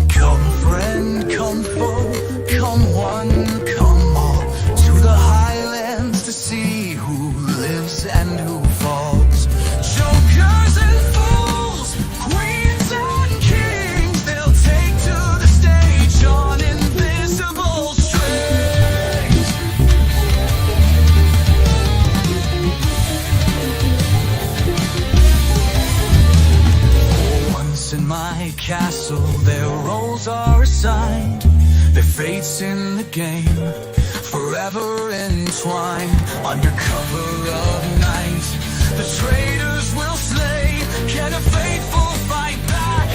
Come friend, come foe, come one, come all, to the highlands to see who lives and who falls. Jokers and fools, queens and kings, they'll take to the stage on invisible strings. Once in my castle, their roles are assigned, their fates in the game, forever entwined. Under cover of night, the traitors will slay. Can a faithful fight back,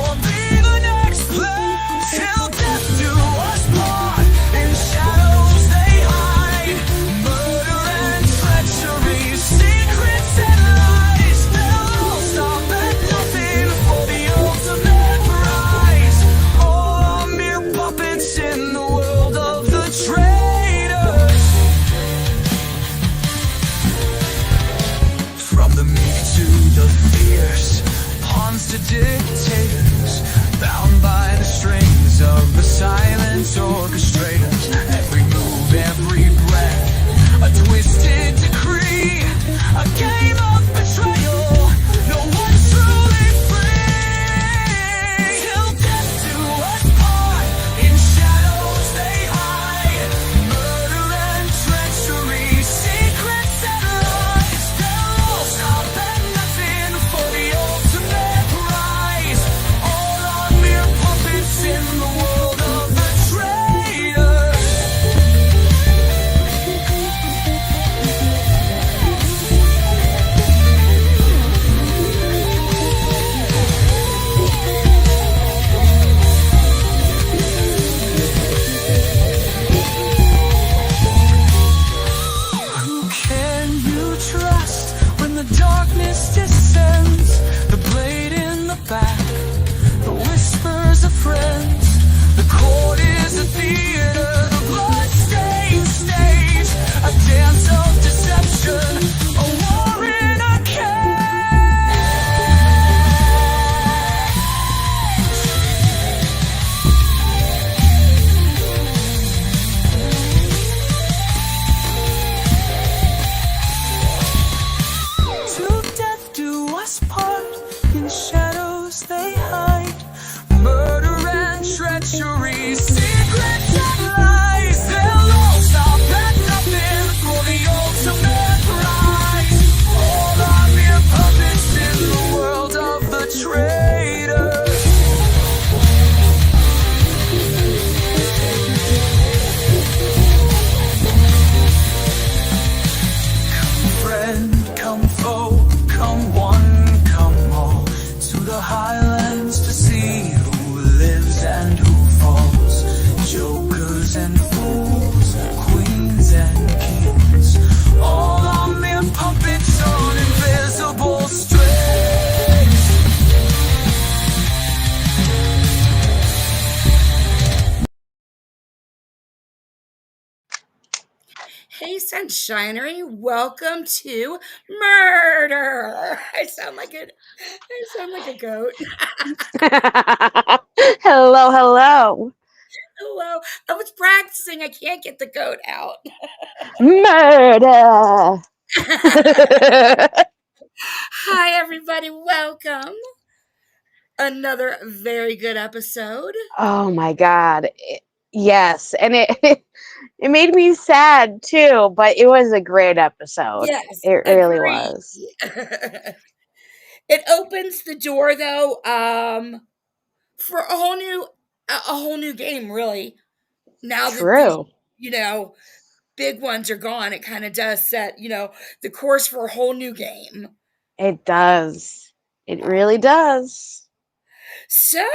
or be the next play? Till death do us part, in shadows they hide. Murder and treachery, secrets and lies. They'll all stop at nothing for the ultimate prize. All are mere puppets in the world of the traitors. From the meek to the fierce, pawns to dictators, bound by the strings of the silent orchestrators. Every move, every breath, a twisted decree, a game of betrayal. No one's truly free. Till death do us part, in shadows they hide. Murder and treachery, secrets and lies. They'll all stop at nothing for the ultimate prize. All are mere puppets in the world of the traitors. Who can you trust when the darkness descends? The blade in the back, the whispers of friends. The court is a theater, the blood-stained stage, a dance of deception, a war in a cage. Till death do us part, in shadows they hide. Murder and treachery, secrets and lies. They'll all stop at nothing for the ultimate prize. All are mere puppets in the world of the traitors. Come friend, come foe, come one, come all, to the highlands to see who lives and who falls. Jokers and fools, queens and kings, all are mere puppets on invisible strings. Hey, Sunshinery, welcome to Murder. I sound like a goat. Hello, hello. Hello. I was practicing. I can't get the goat out. Murder. Hi, everybody. Welcome. Another very good episode. Oh my God. Yes. And it made me sad too, but it was a great episode. Yes, It really agree. was. It opens the door, though, for a whole new game, really. Now that True. the big ones are gone, it kind of does set, the course for a whole new game. It does. It really does. So,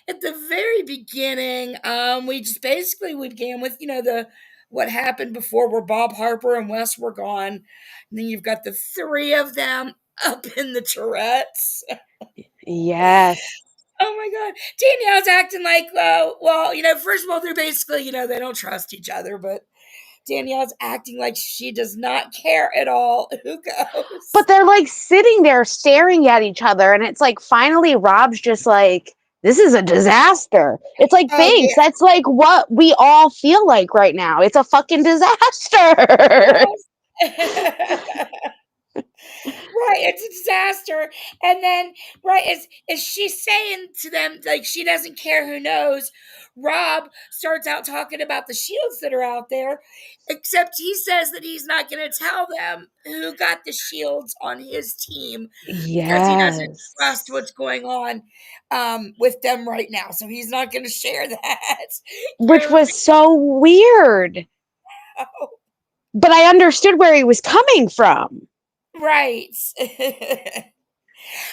at the very beginning, we began with, what happened before, where Bob Harper and Wes were gone. And then you've got the three of them up in the Tourette's. Yes. Oh my God. Danielle's acting like, well, first of all, they're basically, they don't trust each other, but Danielle's acting like she does not care at all who goes. But they're like sitting there staring at each other, and it's like finally Rob's just like, this is a disaster. It's like, Oh, thanks. yeah. That's like what we all feel like right now. It's a fucking disaster. Yes. Right, it's a disaster. And then, right, is she saying to them, like, she doesn't care who knows? Rob starts out talking about the shields that are out there, except he says that he's not going to tell them who got the shields on his team because he doesn't trust Yes. what's going on with them right now. So he's not going to share that. Which was so weird. But I understood where he was coming from. Right. And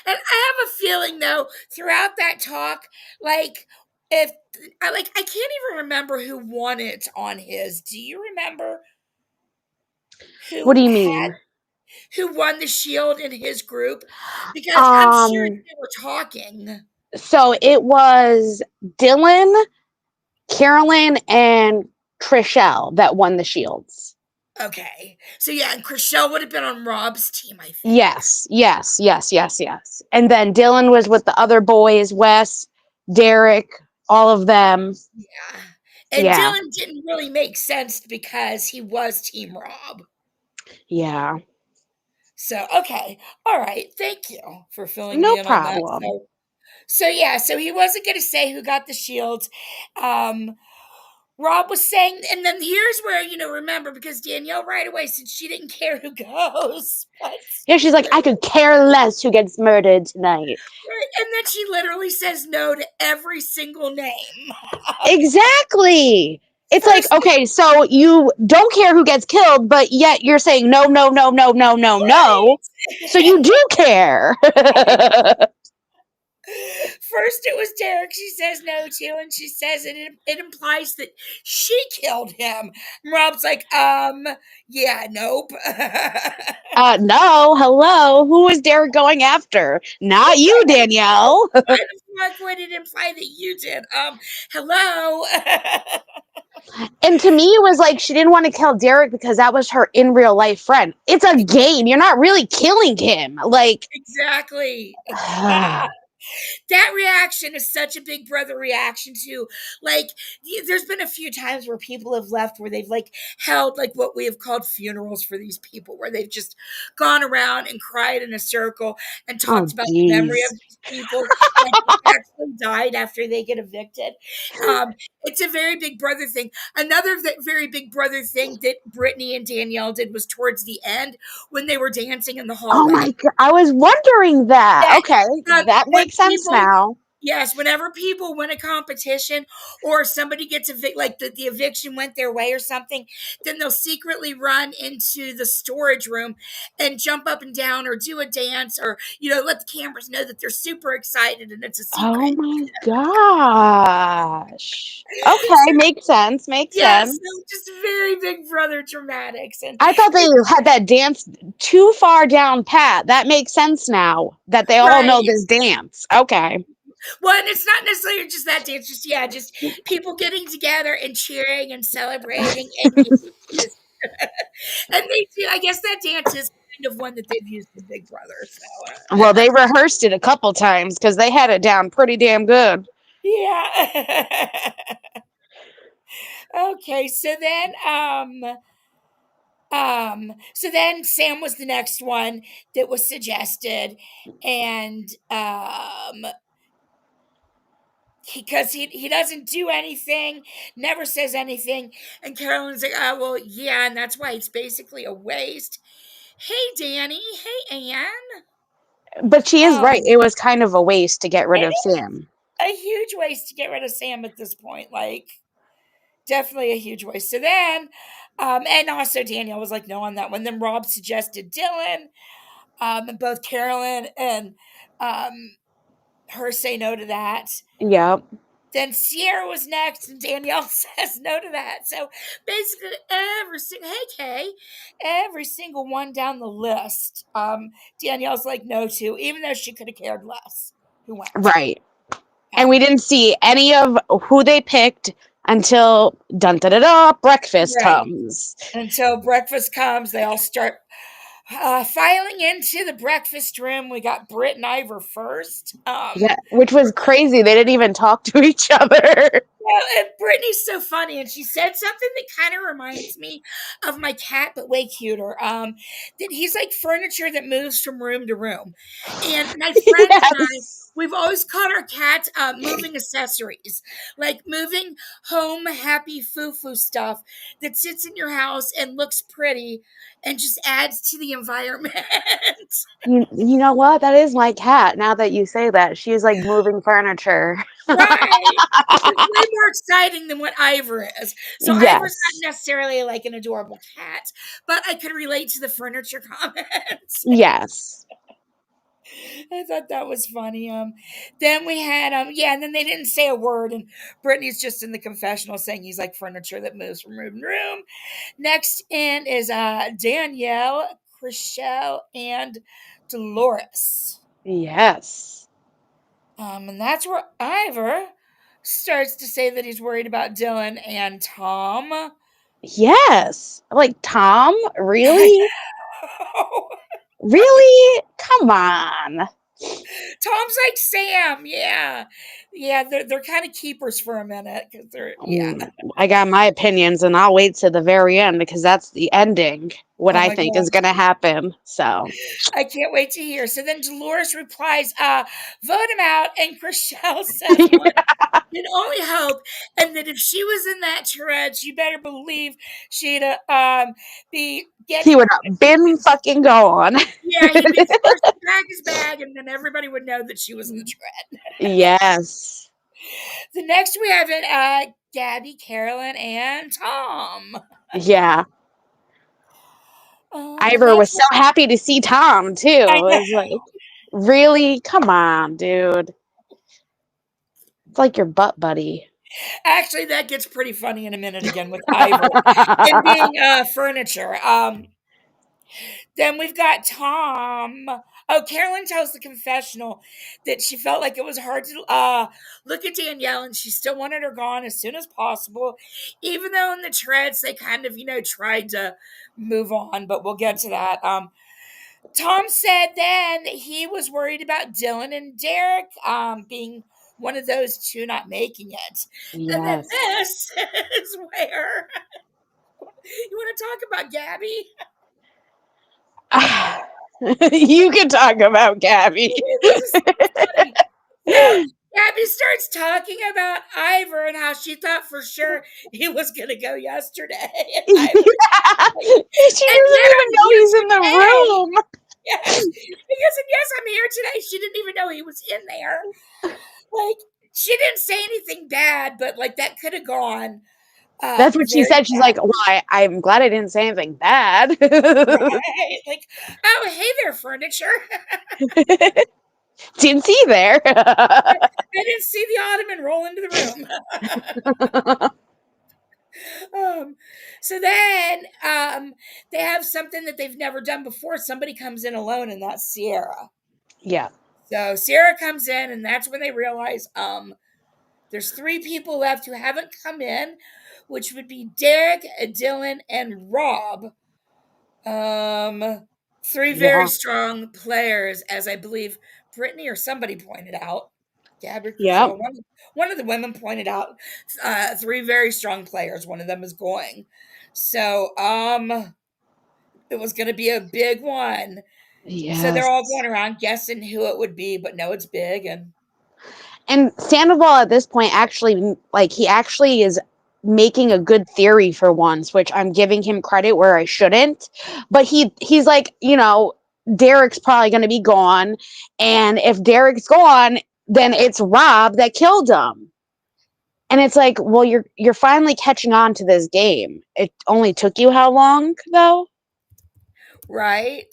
I have a feeling though, throughout that talk, like if I can't even remember who won it on his. Do you remember What do you had mean? who won the shield in his group? Because I'm sure they were talking. So it was Dylan, Carolyn, and Chrishell that won the shields. Okay. So yeah, and Chrishell would have been on Rob's team, I think. Yes. And then Dylan was with the other boys, Wes, Derek, all of them. Yeah. And Yeah. Dylan didn't really make sense because he was Team Rob. Yeah. So okay. All right. Thank you for filling No me in on that. problem. So yeah, so he wasn't going to say who got the shields. Rob was saying, and then here's where, remember, because Danielle right away said she didn't care who goes. But, Yeah, she's like, I could care less who gets murdered tonight. right, and then she literally says no to every single name. Exactly. It's like, First, okay, so you don't care who gets killed, but yet you're saying no. right. So you do care. First it was Derek she says no to, and she says it implies that she killed him. And Rob's like, yeah, nope. No, hello. Who is Derek going after? Not you, Danielle. Why the fuck would it imply that you did? Hello. And to me, it was like she didn't want to kill Derek because that was her in real life friend. It's a game. You're not really killing him. Like, Exactly. That reaction is such a big brother reaction to, like, there's been a few times where people have left where they've like held like what we have called funerals for these people, where they've just gone around and cried in a circle and talked oh, about the memory geez. of these people that actually died after they get evicted. It's a very big brother thing. Another very big brother thing that Britney and Danielle did was towards the end when they were dancing in the Oh hallway. my God. I was wondering that. Okay. That When makes sense people, now. yes, whenever people win a competition or somebody gets like the eviction went their way or something, then they'll secretly run into the storage room and jump up and down or do a dance or, let the cameras know that they're super excited and it's a Oh secret. my gosh. Okay. Makes sense. Makes Yes, sense. so just very big brother dramatics. And I thought they had that dance too far down pat. That makes sense now that they all know right. this dance. Okay. Well, and it's not necessarily just that dance, just people getting together and cheering and celebrating and and they do. I guess that dance is kind of one that they've used with Big Brother. So, Well, they rehearsed it a couple times because they had it down pretty damn good. yeah. Okay, so then Sam was the next one that was suggested, and because he doesn't do anything, never says anything, and Carolyn's like, oh well, yeah, and that's why it's basically a waste. Hey, Danny. Hey, Ayan. But she is right. It was kind of a waste to get rid It of is Sam. a huge waste to get rid of Sam at this point. Like, definitely a huge waste. So then, and also Danielle was like, no on that one. Then Rob suggested Dylan, and both Carolyn and her say no to that. Yep. Then Ciara was next, and Danielle says no to that. So basically, every single one down the list, Danielle's like no to, even though she could have cared less who went. Right. And we didn't see any of who they picked Until breakfast Right. comes. Until breakfast comes, they all start filing into the breakfast room. We got Britt and Ivar first. Yeah, which was crazy. They didn't even talk to each other. Well, and Brittany's so funny, and she said something that kind of reminds me of my cat, but way cuter. That he's like furniture that moves from room to room. And my friends and I, Yes. we've always called our cats moving accessories, like moving home happy foo-foo stuff that sits in your house and looks pretty and just adds to the environment. You know what? That is my cat. Now that you say that, she's like moving furniture. Right. Which is way more exciting than what Ivar is. So Ivar's Yes. not necessarily like an adorable cat, but I could relate to the furniture comments. Yes. I thought that was funny. Then we had yeah, and then they didn't say a word, and Brittany's just in the confessional saying he's like furniture that moves from room to room. Next in is Danielle, Chrishell, and Dolores. Yes. And that's where Ivar starts to say that he's worried about Dylan and Tom. Yes. Like, Tom? I Really? know. Really? Come on. Tom's like Sam, yeah, yeah. They're kind of keepers for a minute because they're yeah. I got my opinions, and I'll wait to the very end because that's the ending, what Oh I my think is gosh, going to happen. So, I can't wait to hear. So then Dolores replies, "Vote him out," and Chrishell says, "One can only hope," and that if she was in that Tourette's, you better believe she'd be he getting. would have been fucking gone. Yeah, he'd be the first to pack his bag, and then everybody would know that she was in the tread. Yes. The next we have it, Gabby, Carolyn, and Tom. Yeah. And Ivor that's was so what happy to see Tom, too. I It know. was like, really? Come on, dude. It's like your butt buddy. Actually, that gets pretty funny in a minute again with Ivar and being furniture. Then we've got Tom. Oh, Carolyn tells the confessional that she felt like it was hard to look at Danielle and she still wanted her gone as soon as possible, even though in the treads they kind of, tried to move on, but we'll get to that. Tom said then that he was worried about Dylan and Derek being one of those two not making it. And then Yes. this is where you want to talk about Gabby? You can talk about Gabby. This is so funny. So Gabby starts talking about Ivar and how she thought for sure he was going to go yesterday. And She Ivar, and doesn't yet even I'm know here he's in the today. room. Yes, because and yes, I'm here today. She didn't even know he was in there. Like she didn't say anything bad, but like that could have gone That's what she very said. She's like, well, I'm glad I didn't say anything bad. right. Like, oh hey there, furniture. Didn't see there. I didn't see the ottoman roll into the room. So then they have something that they've never done before. Somebody comes in alone, and that's Ciara. Yeah. So Ciara comes in, and that's when they realize there's three people left who haven't come in, which would be Derek, Dylan, and Rob. Three very Yeah. strong players, as I believe Brittany or somebody pointed out. Gabby Yeah. Chrishell, one of the women pointed out three very strong players. One of them is going. So it was gonna be a big one. So they're all Yes. going around guessing who it would be, but no, it's big And Sandoval at this point actually, like, he actually is making a good theory for once, which I'm giving him credit where I shouldn't. But he's like, Derek's probably going to be gone, and if Derek's gone, then it's Rob that killed him. And it's like, well, you're finally catching on to this game. It only took you how long, though? right?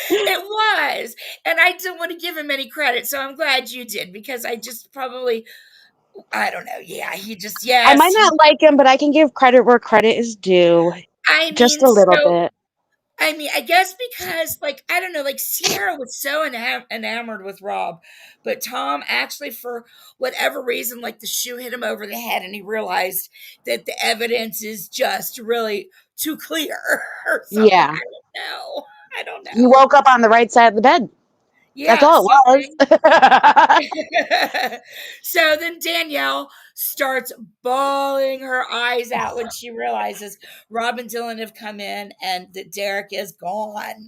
It was. And I didn't want to give him any credit, so I'm glad you did because I just probably I don't know. Yeah, he just I might yes. not like him, but I can give credit where credit is due. I Just mean, a little so bit. I mean, I guess because, like, I don't know, like, Ciara was so enamored with Rob, but Tom actually, for whatever reason, like, the shoe hit him over the head, and he realized that the evidence is just really too clear or something. Yeah. I don't know. I don't He know. woke up on the right side of the bed. That's Yeah, all it something. was. So then Danielle starts bawling her eyes out when she realizes Rob and Dylan have come in and that Derek is gone.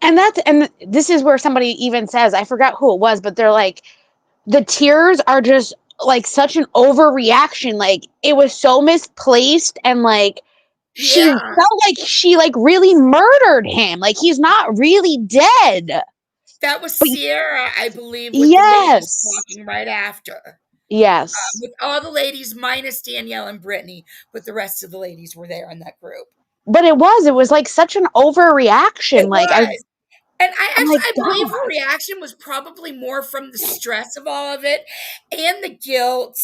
And this is where somebody even says, I forgot who it was, but they're like, the tears are just like such an overreaction. Like it was so misplaced, and like she Yeah, felt like she like really murdered him. Like he's not really dead. that was But Ciara, I believe, with the ladies yes. talking right after. Yes. With all the ladies minus Danielle and Britney, but the rest of the ladies were there in that group. But it was like such an overreaction. It Like was. And I'm like, I believe her God. reaction was probably more from the stress of all of it and the guilt,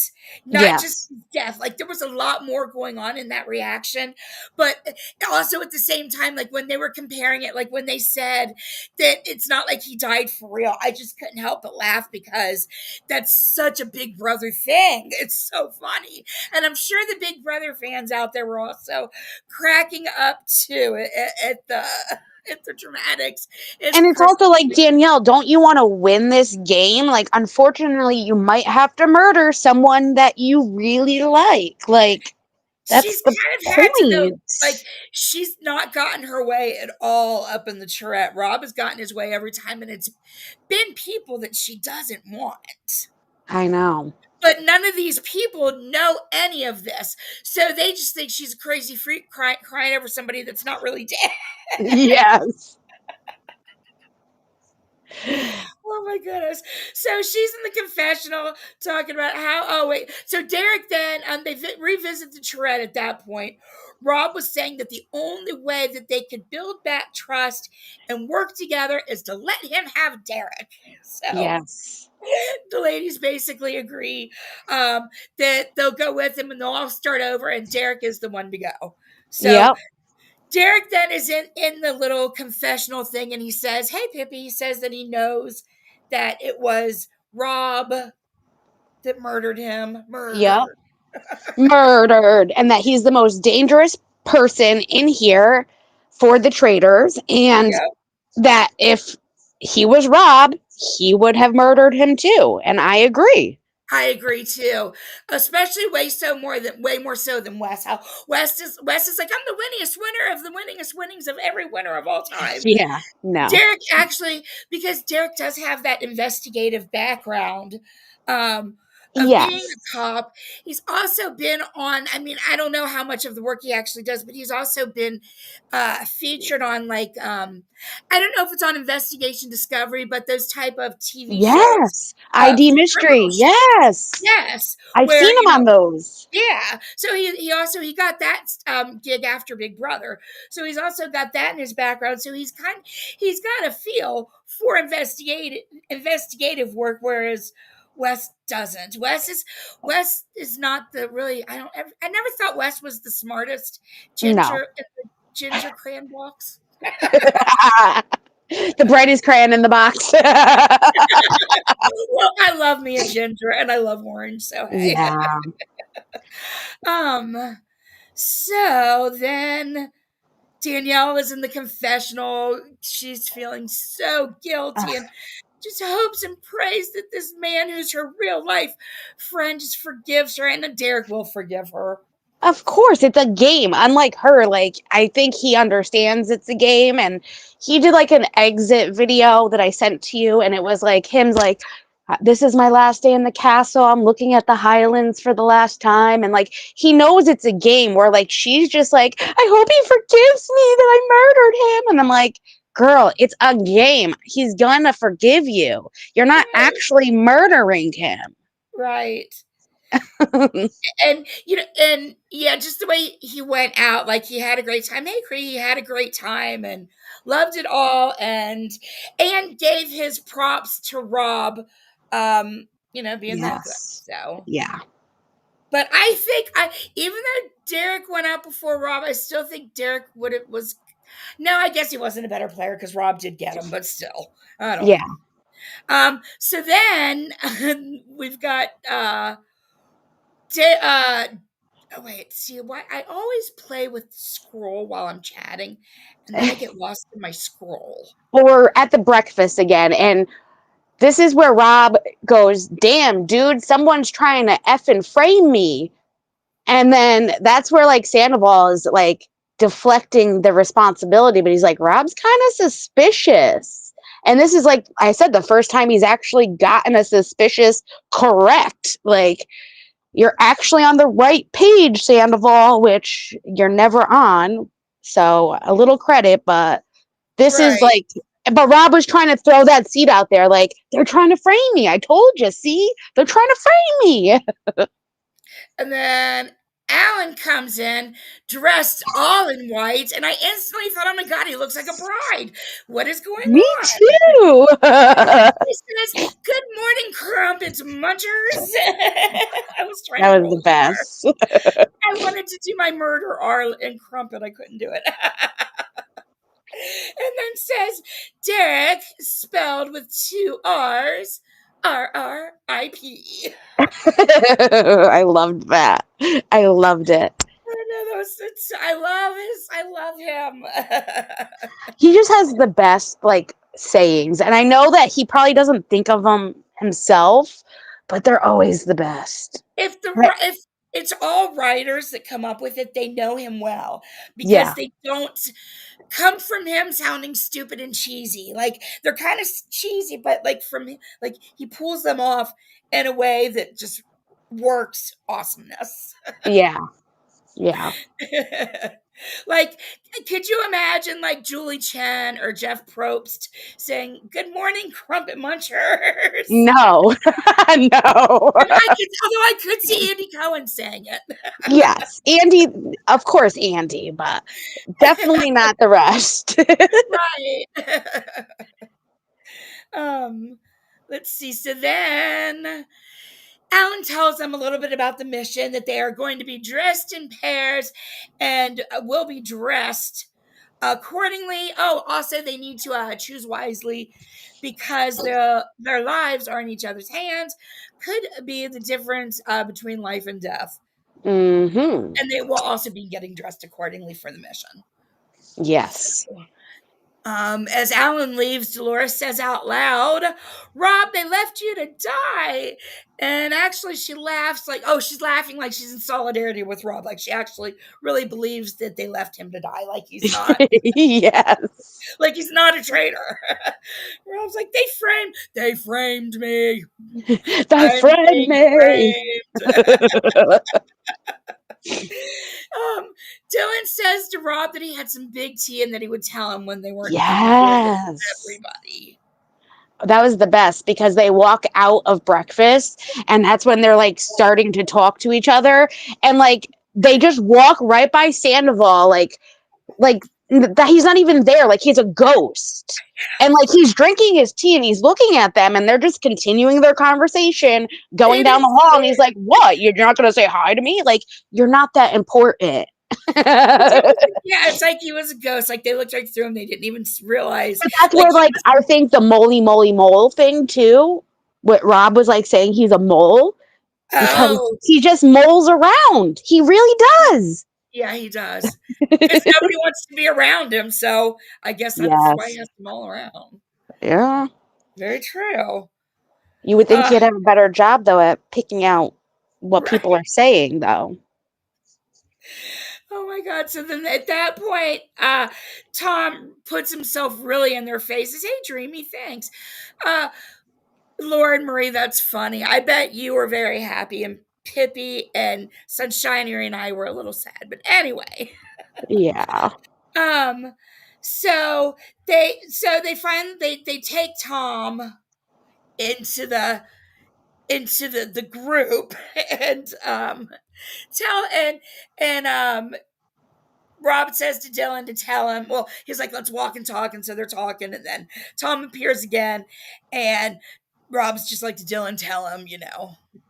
not just Yes. death. Like there was a lot more going on in that reaction. But also at the same time, like when they were comparing it, like when they said that it's not like he died for real, I just couldn't help but laugh because that's such a Big Brother thing. It's so funny. And I'm sure the Big Brother fans out there were also cracking up too at the dramatics. It's And it's pretty. also like, Danielle, don't you want to win this game? Like, unfortunately, you might have to murder someone that you really like. Like, that's She's the kind of had to though. point. Like she's not gotten her way at all up in the charrette. Rob has gotten his way every time, and it's been people that she doesn't want. I know. But none of these people know any of this, so they just think she's a crazy freak crying over somebody that's not really dead. Yes. Oh my goodness. So she's in the confessional talking about how, oh wait. So Derek then, they revisit the charrette at that point. Rob was saying that the only way that they could build back trust and work together is to let him have Derek. So Yes. the ladies basically agree that they'll go with him and they'll all start over, and Derek is the one to go. So Yep. Derek then is in the little confessional thing, and he says, hey, Pippi, he says that he knows that it was Rob that murdered him. Yep. Murdered. Murdered. And that he's the most dangerous person in here for the traitors. And Yep. that if he was Rob, he would have murdered him too. And I agree. I agree too, especially way more so than Wes. How Wes is like, I'm the winningest winner of the winningest winnings of every winner of all time. Yeah. No. Derek actually, because Derek does have that investigative background of being Yes. a cop. He's also been on, I mean, I don't know how much of the work he actually does, but he's also been featured on like, I don't know if it's on Investigation Discovery, but those type of TV shows, Yes. ID criminal mystery. shows. Yes. Yes, I've where, seen him on those. yeah. So he got that gig after Big Brother. So he's also got that in his background. So he's got a feel for investigative work, whereas Wes doesn't. Wes is not the really. I never thought Wes was the smartest No. ginger in the ginger crayon box. The brightest crayon in the box. Well, I love me a ginger and I love orange. So hey. Yeah. So then Danielle is in the confessional. She's feeling so guilty and just hopes and prays that this man who's her real life friend just forgives her, and then Derek will forgive her. Of course, it's a game. Unlike her, like, I think he understands it's a game. And he did like an exit video that I sent to you. And it was like him, like, this is my last day in the castle. I'm looking at the Highlands for the last time. And like, he knows it's a game where like she's just like, I hope he forgives me that I murdered him. And I'm like, girl, it's a game. He's gonna forgive you. You're not Right. actually murdering him. Right. And and yeah, just the way he went out, like he had a great time. Hey, Cree, he had a great time and loved it all, and gave his props to Rob, being that good. Yes. So, Yeah. but I think even though Derek went out before Rob, I still think Derek was No, I guess he wasn't a better player because Rob did get him, but still, I don't Yeah. know. So then we've got oh wait, see why I always play with scroll while I'm chatting, and then I get lost in my scroll. Or at the breakfast again, and this is where Rob goes, "Damn, dude, someone's trying to effing frame me." And then that's where like Sandoval is like deflecting the responsibility, but he's like, Rob's kind of suspicious. And this is like I said, the first time he's actually gotten a suspicious correct. Like, you're actually on the right page, Sandoval, which you're never on. So a little credit, but this is Right. like, but Rob was trying to throw that seed out there. Like, they're trying to frame me. I told you, see, they're trying to frame me. And then Alan comes in dressed all in white, and I instantly thought, oh my God, he looks like a bride. What is going Me on? too. He says, good morning, crumpets munchers. I was trying to That was roll the the best. R. I wanted to do my murder R in crumpet. I couldn't do it. And then says, Derek, spelled with 2 R's, RRIP. I loved that. I loved it. I know those. I love him. He just has the best like sayings, and I know that he probably doesn't think of them himself, but they're always the best. If it's all writers that come up with it, they know him well because Yeah, they don't come from him sounding stupid and cheesy. Like they're kind of cheesy, but like he pulls them off in a way that just works awesomeness. yeah, yeah. Like, could you imagine like Julie Chen or Jeff Probst saying, "Good morning, crumpet munchers"? No, no. Although I could see Andy Cohen saying it. Yes, Andy, of course, Andy, but definitely not the rest. Right. um, let's see. So then Alan tells them a little bit about the mission, that they are going to be dressed in pairs and will be dressed accordingly. Oh, also they need to choose wisely because their lives are in each other's hands. Could be the difference between life and death. Mm-hmm. And they will also be getting dressed accordingly for the mission. Yes. As Alan leaves, Dolores says out loud, Rob, they left you to die. And actually, she laughs like, oh, she's laughing like she's in solidarity with Rob. Like she actually really believes that they left him to die. Like he's not, Yes. like he's not a traitor. Rob's like, they framed me. They I'm friend being me. framed. Dylan says to Rob that he had some big tea and that he would tell him when they weren't important to Yes. everybody. That was the best because they walk out of breakfast and that's when they're like starting to talk to each other, and like they just walk right by Sandoval like that he's not even there, like he's a ghost, and like he's drinking his tea and he's looking at them and they're just continuing their conversation going down the hall, and he's like, what, you're not gonna say hi to me? Like, you're not that important. Yeah, it's like he was a ghost. Like they looked right through him. They didn't even realize. But that's Like where, like, I think the moly mole thing too. What Rob was like saying, he's a mole because oh, he just moles around. He really does. yeah, he does. Because nobody wants to be around him. So I guess that's why he Yes. has them all around. Yeah. Very true. You would think he'd have a better job though at picking out what Right. people are saying, though. Oh my God. So then at that point, Tom puts himself really in their faces. Hey, Dreamy, thanks. Lord Marie, that's funny. I bet you were very happy, and Pippi and Sunshinery and I were a little sad. But anyway. Yeah. Um, so they find they take Tom into the group and tell and Rob says to Dylan to tell him, well, he's like, let's walk and talk. And so they're talking. And then Tom appears again. And Rob's just like to Dylan, tell him.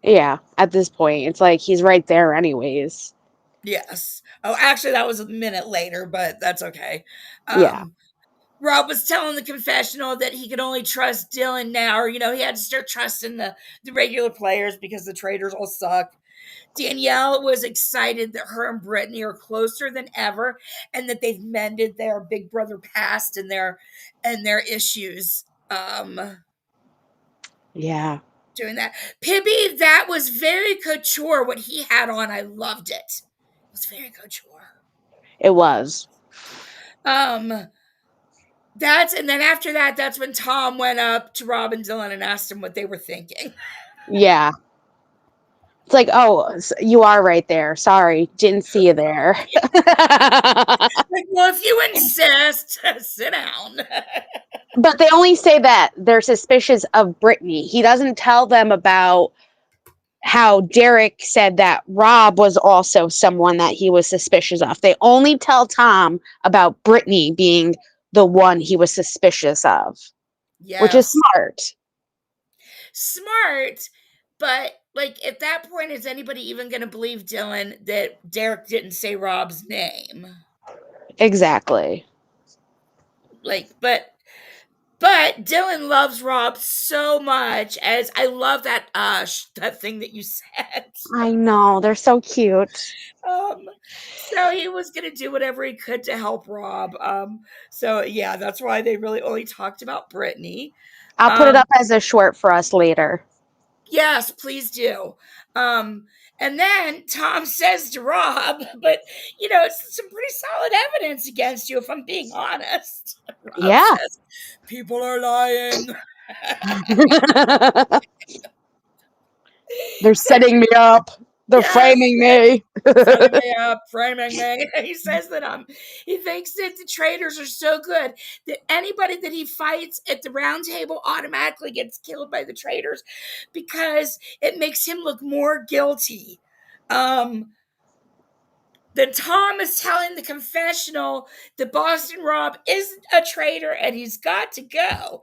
Yeah. At this point, it's like he's right there, anyways. Yes. Oh, actually, that was a minute later, but that's okay. Yeah. Rob was telling the confessional that he could only trust Dylan now, or he had to start trusting the regular players because the traitors all suck. Danielle was excited that her and Britney are closer than ever, and that they've mended their big brother past and their issues. Yeah. Doing that, Pibby, that was very couture. What he had on, I loved it. It was very couture. It was. And then after that, that's when Tom went up to Rob and Dylan and asked them what they were thinking. Yeah. It's like, oh, you are right there. Sorry, didn't see you there. Like, well, if you insist, sit down. But they only say that they're suspicious of Britney. He doesn't tell them about how Derek said that Rob was also someone that he was suspicious of. They only tell Tom about Britney being the one he was suspicious of, which is Yes. smart. Smart, but like at that point, is anybody even going to believe Dylan that Derek didn't say Rob's name? Exactly. Like, but Dylan loves Rob so much. As I love that that thing that you said. I know, they're so cute. So he was gonna do whatever he could to help Rob. So yeah, that's why they really only talked about Britney. I'll put it Um, up as a short for us later. yes, please do. And then Tom says to Rob, but it's some pretty solid evidence against you, if I'm being honest. Rob Yeah. says, people are lying. They're setting me up. They're framing me. Setting me up, framing me. He says that he thinks that the traitors are so good that anybody that he fights at the round table automatically gets killed by the traitors because it makes him look more guilty. Then Tom is telling the confessional that Boston Rob isn't a traitor and he's got to go.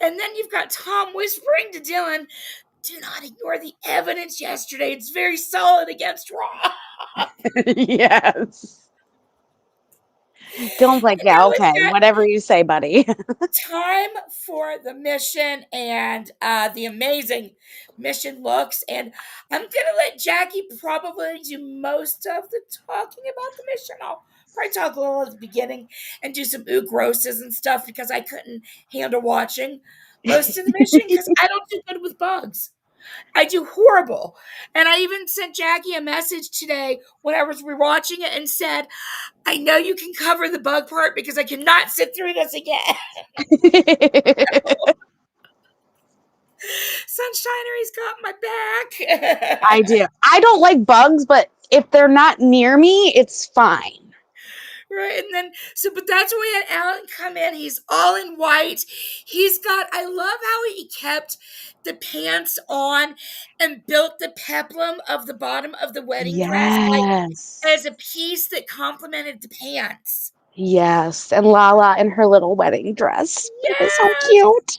And then you've got Tom whispering to Dylan, do not ignore the evidence yesterday. It's very solid against Rob. Yes. Dylan's like, yeah, okay, whatever you say, buddy. Time for the mission and the amazing mission looks. And I'm going to let Jackie probably do most of the talking about the mission. I'll probably talk a little at the beginning and do some ooh grosses and stuff because I couldn't handle watching most of the mission because I don't do good with bugs. I do horrible. And I even sent Jackie a message today when I was rewatching it and said, I know you can cover the bug part because I cannot sit through this again. Sunshinery's got my back. I do. I don't like bugs, but if they're not near me, it's fine. Right, and then but that's when we had Alan come in. He's all in white. I love how he kept the pants on and built the peplum of the bottom of the wedding dress as a piece that complemented the pants. Yes, and Lala in her little wedding dress. Yes. It was so cute.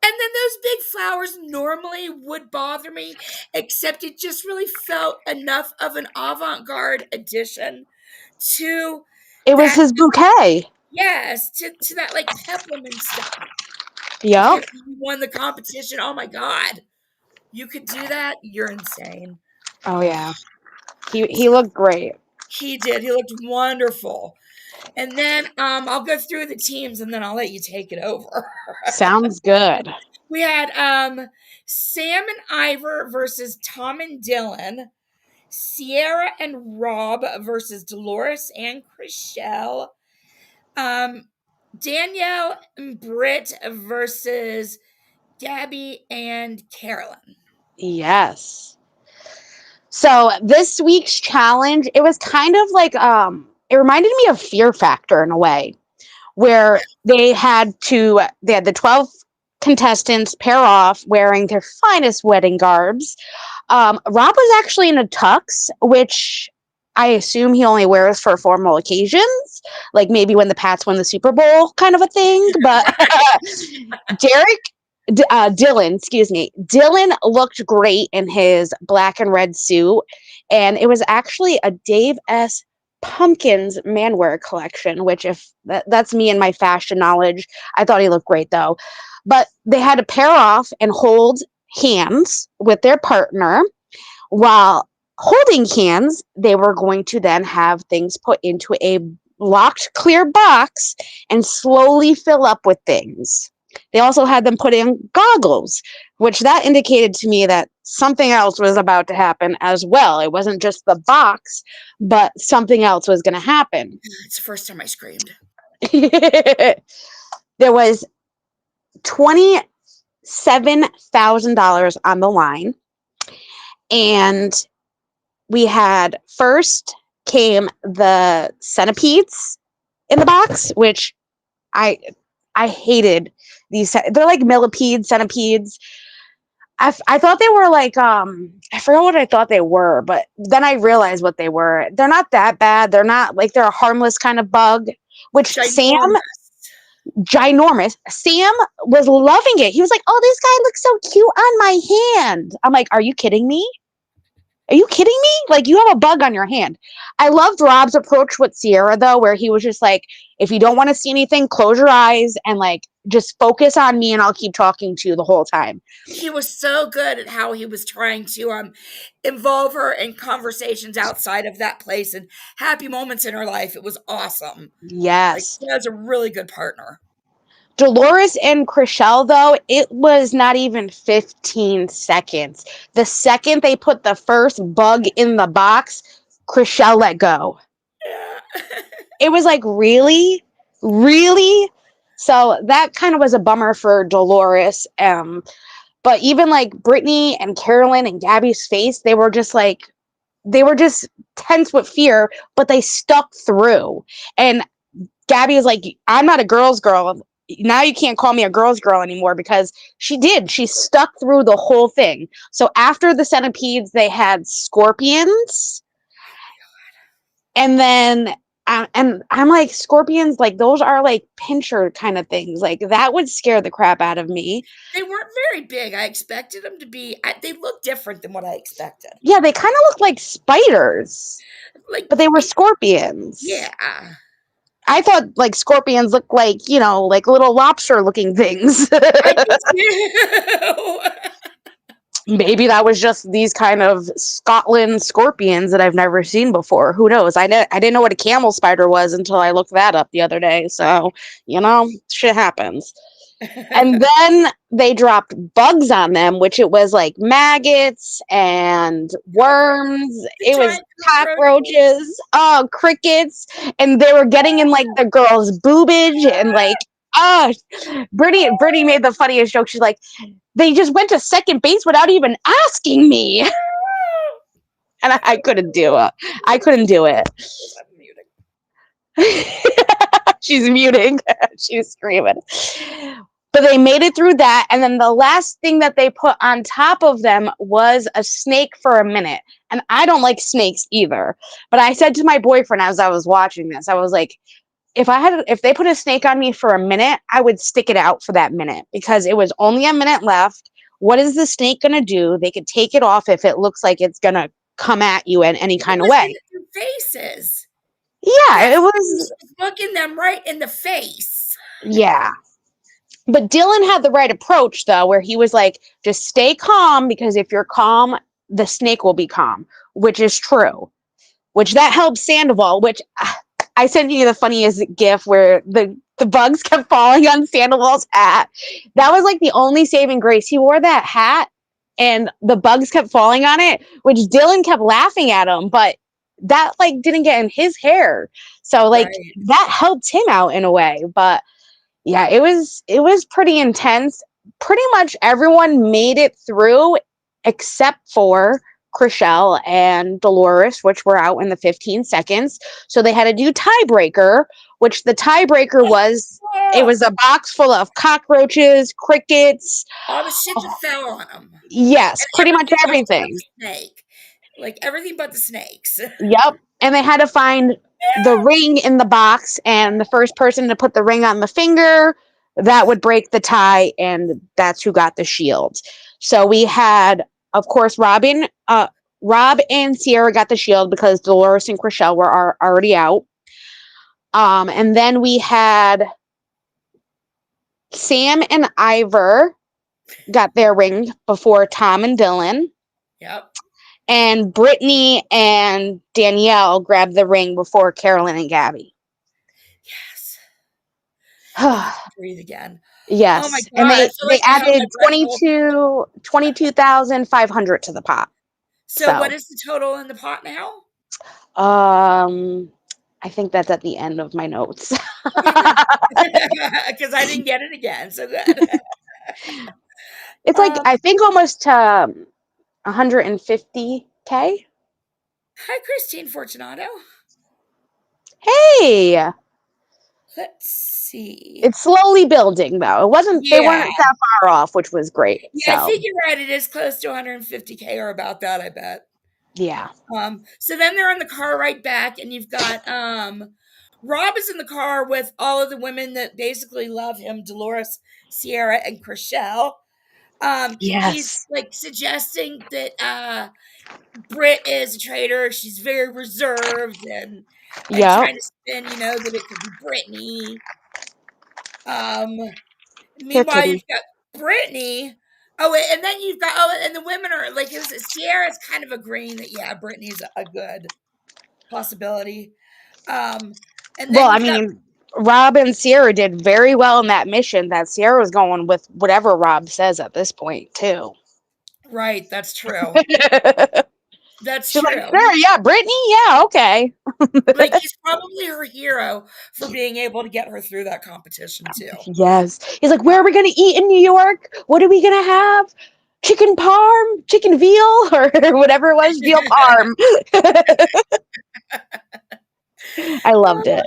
And then those big flowers normally would bother me, except it just really felt enough of an avant-garde addition to it was his bouquet. Yes, to that like peplum and stuff. Yeah. You won the competition. Oh my God. You could do that? You're insane. Oh yeah. He looked great. He did. He looked wonderful. And then I'll go through the teams and then I'll let you take it over. Sounds good. We had Sam and Ivar versus Tom and Dylan. Ciara and Rob versus Dolores and Chrishell. Danielle and Britt versus Gabby and Carolyn. Yes. So this week's challenge, it was kind of like it reminded me of Fear Factor in a way, where they had the 12 contestants pair off wearing their finest wedding garbs. Rob was actually in a tux, which I assume he only wears for formal occasions, like maybe when the Pats win the Super Bowl kind of a thing. But Dylan looked great in his black and red suit. And it was actually a Dave S. Pumpkins manwear collection, which if that's me and my fashion knowledge, I thought he looked great though. But they had to pair off and hold hands with their partner. While holding hands, they were going to then have things put into a locked clear box and slowly fill up with things. They also had them put in goggles, which that indicated to me that something else was about to happen as well. It wasn't just the box, but something else was going to happen. It's the first time I screamed. There was $27,000 on the line. And we had first came the centipedes in the box, which I hated these. They're like millipede centipedes. I thought they were like I forgot what I thought they were, but then I realized what they were. They're not that bad. They're not like they're a harmless kind of bug. Which ginormous. Sam was loving it. He was like, "Oh, this guy looks so cute on my hand." I'm like, "Are you kidding me? Are you kidding me? Like, you have a bug on your hand." I loved Rob's approach with Ciara, though, where he was just like, if you don't want to see anything, close your eyes and, like, just focus on me and I'll keep talking to you the whole time. He was so good at how he was trying to involve her in conversations outside of that place and happy moments in her life. It was awesome. Yes. Like, he was a really good partner. Dolores and Chrishell, though, it was not even 15 seconds. The second they put the first bug in the box, Chrishell let go. Yeah. It was like, really? Really? So that kind of was a bummer for Dolores. But even like Britney and Carolyn and Gabby's face, they were just tense with fear, but they stuck through. And Gabby is like, I'm not a girl's girl. Now you can't call me a girl's girl anymore, because she did. She stuck through the whole thing. So after the centipedes, they had scorpions. And then, and I'm like, scorpions, like, those are like pincher kind of things. Like, that would scare the crap out of me. They weren't very big. I expected them to be, they looked different than what I expected. Yeah, they kind of look like spiders, Like, but they were scorpions. Yeah. I thought like scorpions looked like, like little lobster looking things. I did too. Maybe that was just these kind of Scotland scorpions that I've never seen before. Who knows? I didn't know what a camel spider was until I looked that up the other day. So, shit happens. And then they dropped bugs on them, which it was like maggots and worms. It was cockroaches, crickets. And they were getting in like the girl's boobage and like, Brittany made the funniest joke. She's like, they just went to second base without even asking me. And I couldn't do it. I couldn't do it. She's muting. She's screaming. But they made it through that. And then the last thing that they put on top of them was a snake for a minute. And I don't like snakes either. But I said to my boyfriend as I was watching this, I was like, if they put a snake on me for a minute, I would stick it out for that minute, because it was only a minute left. What is the snake going to do? They could take it off if it looks like it's going to come at you in any kind of way. Faces. Yeah, it was looking them right in the face. Yeah. But Dylan had the right approach, though, where he was like, just stay calm, because if you're calm, the snake will be calm, which is true. Which that helps Sandoval, which I sent you the funniest gif where the bugs kept falling on Sandoval's hat. That was like the only saving grace. He wore that hat and the bugs kept falling on it, which Dylan kept laughing at him, but that like didn't get in his hair. So like that helped him out in a way. But yeah, it was pretty intense. Pretty much everyone made it through except for Chrishell and Dolores, which were out in the 15 seconds. So they had to do tiebreaker, which the tiebreaker was, it was a box full of cockroaches, crickets. All the shit that fell on them. Yes, and pretty much everything. Snake. Like everything but the snakes. Yep. And they had to find the ring in the box, and the first person to put the ring on the finger, that would break the tie, and that's who got the shield. So we had, of course, Robin Rob and Ciara got the shield because Dolores and Chrishell were already out. And then we had Sam and Ivar got their ring before Tom and Dylan. Yep. And Britney and Danielle grabbed the ring before Carolyn and Gabby. Yes. Yes. Breathe again. Yes. Oh my God. And they like added 22,500 to the pot. So what is the total in the pot now? I think that's at the end of my notes. Because I didn't get it again. So good. It's like I think almost 150K. Hi, Christine Fortunato. Hey. Let's see. It's slowly building though. It wasn't they weren't that far off, which was great. Yeah, I think you're right. It is close to 150K or about that, I bet. Yeah. So then they're in the car right back, and you've got Rob is in the car with all of the women that basically love him, Dolores, Ciara, and Chrishell. Yes. He's like suggesting that Britt is a traitor. She's very reserved and trying to spin, that it could be Britney. Meanwhile, you've got Britney. Oh, and then you've got and the women are like Ciara's kind of agreeing that Britney's a good possibility. And then Rob and Ciara did very well in that mission. That Ciara was going with whatever Rob says at this point too. Right, that's true. That's She's true. Like, sure, yeah, Britney, yeah, okay. Like he's probably her hero for being able to get her through that competition too. Yes. He's like, where are we going to eat in New York? What are we going to have? Chicken parm, chicken veal, or whatever it was, veal parm. I loved it.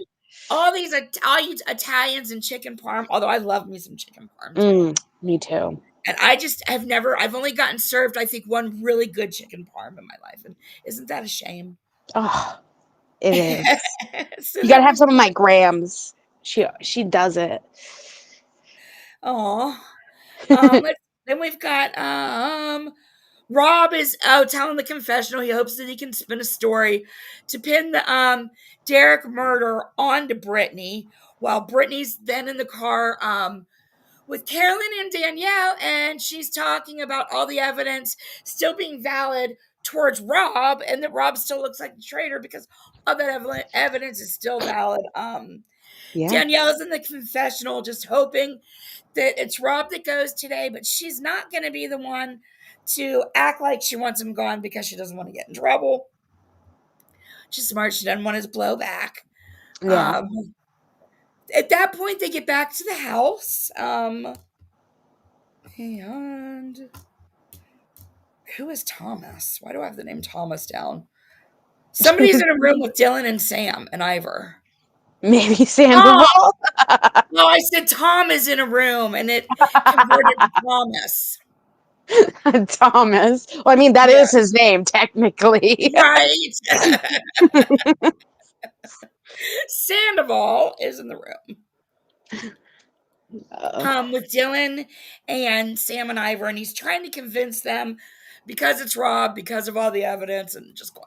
All these Italians and chicken parm, although I love me some chicken parm too. Me too. And I've only gotten served, I think, one really good chicken parm in my life. And isn't that a shame? Oh, it is. So you got to have some of my Grams. She does it. Oh. Then we've got Rob is telling the confessional he hopes that he can spin a story to pin the Derek murder onto Britney, while Britney's then in the car with Carolyn and Danielle, and she's talking about all the evidence still being valid towards Rob, and that Rob still looks like the traitor because all that evidence is still valid. Danielle's in the confessional just hoping that it's Rob that goes today, but she's not going to be the one to act like she wants him gone because she doesn't want to get in trouble. She's smart. She doesn't want his blowback. Yeah. At that point, they get back to the house. And who is Thomas? Why do I have the name Thomas down? Somebody's in a room with Dylan and Sam and Ivar. Maybe Sandoval. No, I said Tom is in a room, and it converted to Thomas. Thomas. Well, I mean, that is his name, technically. Right. Sandoval is in the room. With Dylan and Sam and Ivar, and he's trying to convince them because it's Rob, because of all the evidence, and just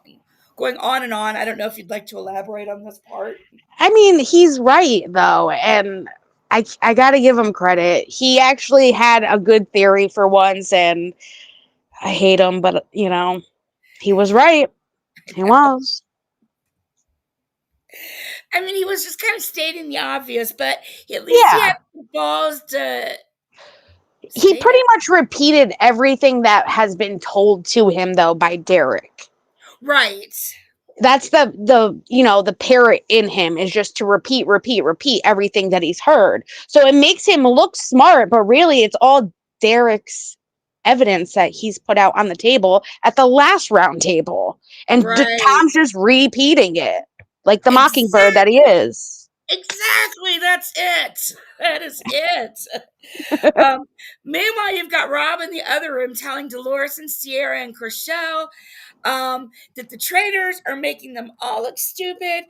going on and on. I don't know if you'd like to elaborate on this part. I mean, he's right, though, and I got to give him credit. He actually had a good theory for once, and I hate him, but, he was right. He was. I mean, he was just kind of stating the obvious, but at least he had the balls to... He pretty much repeated everything that has been told to him, though, by Derek. Right. That's the parrot in him, is just to repeat everything that he's heard. So it makes him look smart, but really it's all Derek's evidence that he's put out on the table at the last round table. And Tom's just repeating it, like the mockingbird that he is. Exactly, that's it. That is it. Meanwhile, you've got Rob in the other room telling Dolores and Ciara and Chrishell that the traitors are making them all look stupid.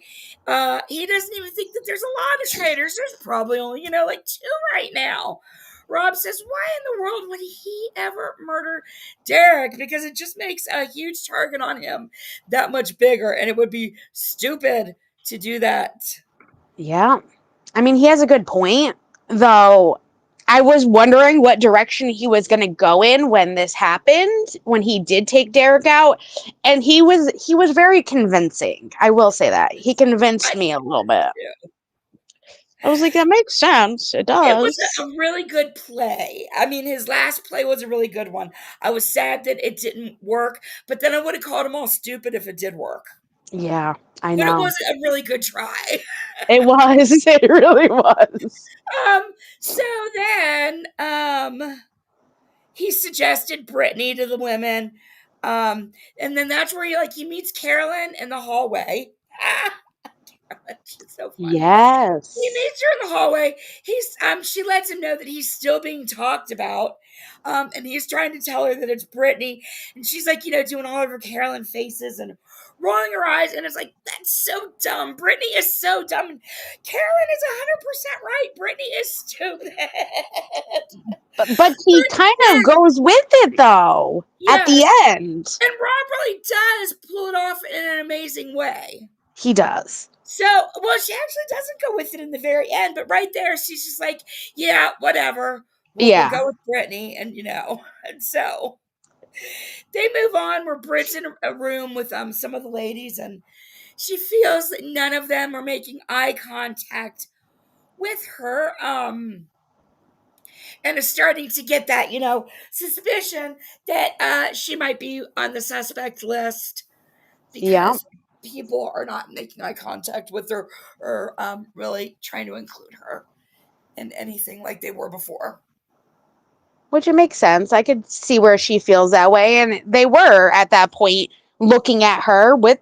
He doesn't even think that there's a lot of traitors. There's probably only, like 2 right now. Rob says, why in the world would he ever murder Derek? Because it just makes a huge target on him that much bigger, and it would be stupid to do that. Yeah. I mean, he has a good point, though. I was wondering what direction he was going to go in when this happened, when he did take Derek out, and he was very convincing. I will say that. He convinced me a little bit. I was like, that makes sense. It It was does. a really good play. I mean, his last play was a really good one. I was sad that it didn't work, but then I would have called him all stupid if it did work. Yeah, I But it know. was a really good try. It was. It really was. So then he suggested Britney to the women. And then that's where he meets Carolyn in the hallway. She's so funny. He Yes. meets her in the hallway. She lets him know that he's still being talked about. And he's trying to tell her that it's Britney. And she's like, doing all of her Carolyn faces and rolling her eyes. And it's like, that's so dumb. Britney is so dumb. And Carolyn is 100% right. Britney is stupid. But he kind of goes with it, though, at the Yes. end. And Rob really does pull it off in an amazing way. He does. So, well, she actually doesn't go with it in the very end, but right there, she's just like, yeah, whatever. We'll go with Britney, and and so they move on. Where Brit's in a room with some of the ladies, and she feels that none of them are making eye contact with her, and is starting to get that, suspicion that she might be on the suspect list because people are not making eye contact with her or really trying to include her in anything like they were before. Which it makes sense. I could see where she feels that way. And they were at that point looking at her with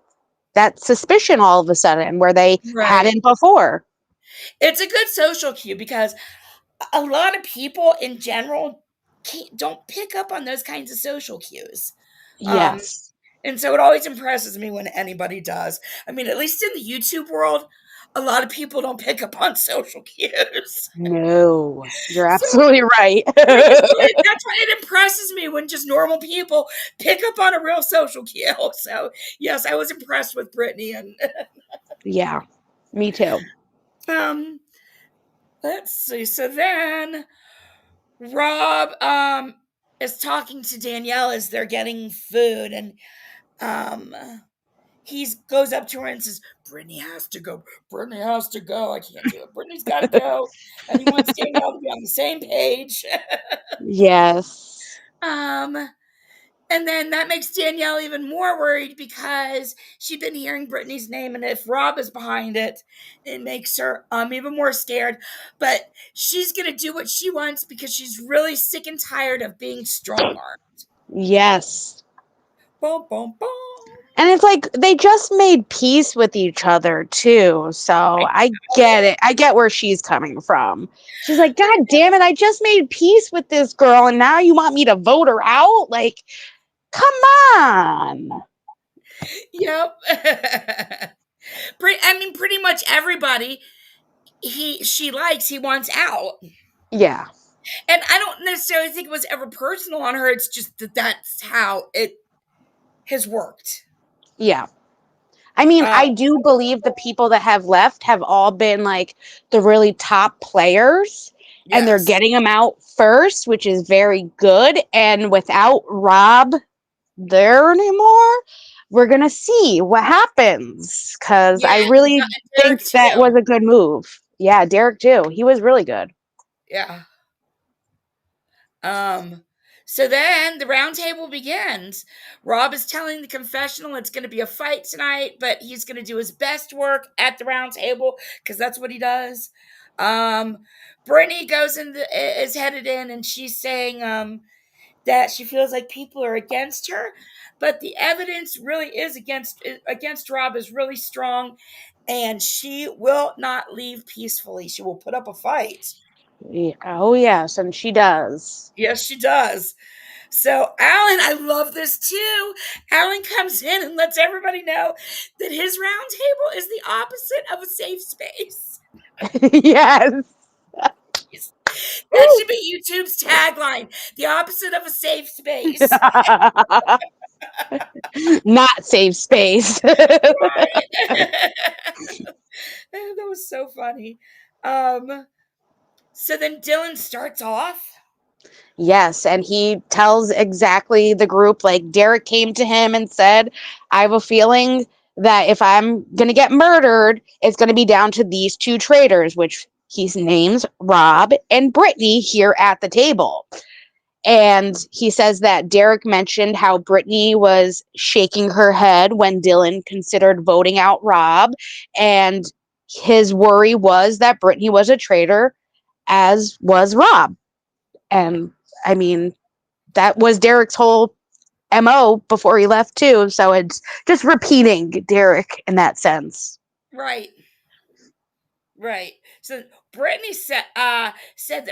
that suspicion all of a sudden where they hadn't before. It's a good social cue because a lot of people in general don't pick up on those kinds of social cues. Yes. And so it always impresses me when anybody does. I mean, at least in the YouTube world, a lot of people don't pick up on social cues. No, you're absolutely right. That's why it impresses me when just normal people pick up on a real social cue. So, yes, I was impressed with Britney. And yeah, me too. Let's see. So then Rob is talking to Danielle as they're getting food, and he goes up to her and says, Britney has to go. Britney has to go. I can't do it. Britney's got to go. And he wants Danielle to be on the same page. Yes. And then that makes Danielle even more worried because she'd been hearing Britney's name, and if Rob is behind it, it makes her even more scared. But she's going to do what she wants because she's really sick and tired of being strong-armed. Yes. Boom, boom, boom. And it's like they just made peace with each other too. So I get it. I get where she's coming from. She's like, God damn it, I just made peace with this girl and now you want me to vote her out? Like, come on. Yep. I mean, pretty much everybody she likes, he wants out. Yeah. And I don't necessarily think it was ever personal on her. It's just that's how it has worked. Yeah. I mean, I do believe the people that have left have all been like the really top players, and they're getting them out first, which is very good. And without Rob there anymore, we're going to see what happens. Because I really think that was a good move. Yeah, Derek too. He was really good. Yeah. So then the round table begins. Rob is telling the confessional it's going to be a fight tonight, but he's going to do his best work at the round table because that's what he does. Britney is headed in, and she's saying that she feels like people are against her, but the evidence really is against Rob is really strong, and she will not leave peacefully. She will put up a fight. Yeah. Oh, yes, and she does. Yes, she does. So Alan, I love this too. Alan comes in and lets everybody know that his round table is the opposite of a safe space. Yes. That should be YouTube's tagline. The opposite of a safe space. Not safe space. That was so funny. So then Dylan starts off. Yes, and he tells exactly the group, like Derek came to him and said, I have a feeling that if I'm going to get murdered, it's going to be down to these two traitors, which he names Rob and Britney here at the table. And he says that Derek mentioned how Britney was shaking her head when Dylan considered voting out Rob. And his worry was that Britney was a traitor, as was Rob. And I mean, that was Derek's whole MO before he left too. So it's just repeating Derek in that sense. Right. Right. So Brittany said that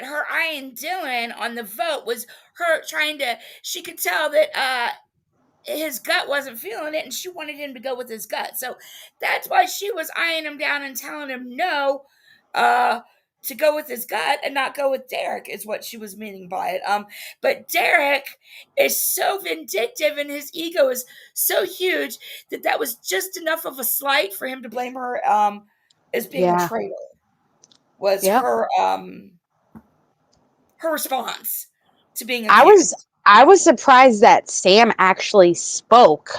her eyeing Dylan on the vote was her trying to. She could tell that his gut wasn't feeling it, and she wanted him to go with his gut. So that's why she was eyeing him down and telling him no, to go with his gut and not go with Derek is what she was meaning by it. But Derek is so vindictive, and his ego is so huge that was just enough of a slight for him to blame her as being a traitor. Was Yep. her response to being accused. I was surprised that Sam actually spoke.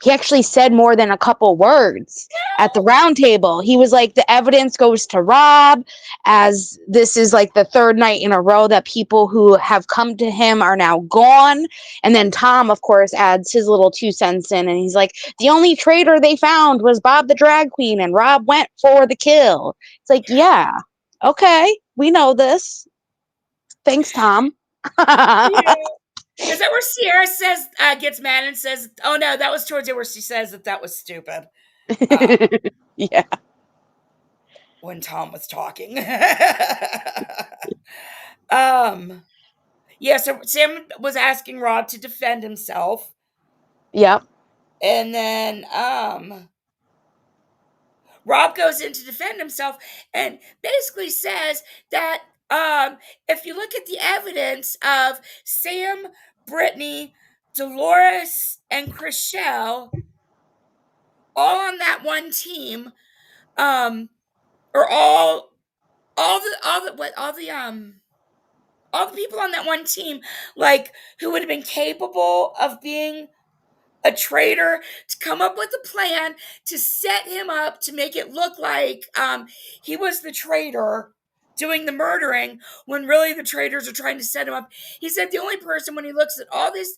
He actually said more than a couple words at the round table. He was like, the evidence goes to Rob, as this is like the third night in a row that people who have come to him are now gone. And then Tom, of course, adds his little 2 cents in, and he's like, the only traitor they found was Bob the drag queen, and Rob went for the kill. It's like, yeah, okay, we know this. Thanks, Tom. Yeah. Is that where Ciara says, gets mad and says, oh no, that was towards it where she says that was stupid. Yeah. When Tom was talking. Yeah, so Sam was asking Rob to defend himself. Yep. And then Rob goes in to defend himself and basically says that if you look at the evidence of Sam, Britney, Dolores, and Chrishell all on that one team, or all the people on that one team, like, who would have been capable of being a traitor, to come up with a plan to set him up to make it look like he was the traitor doing the murdering, when really the traitors are trying to set him up. He said the only person, when he looks at all these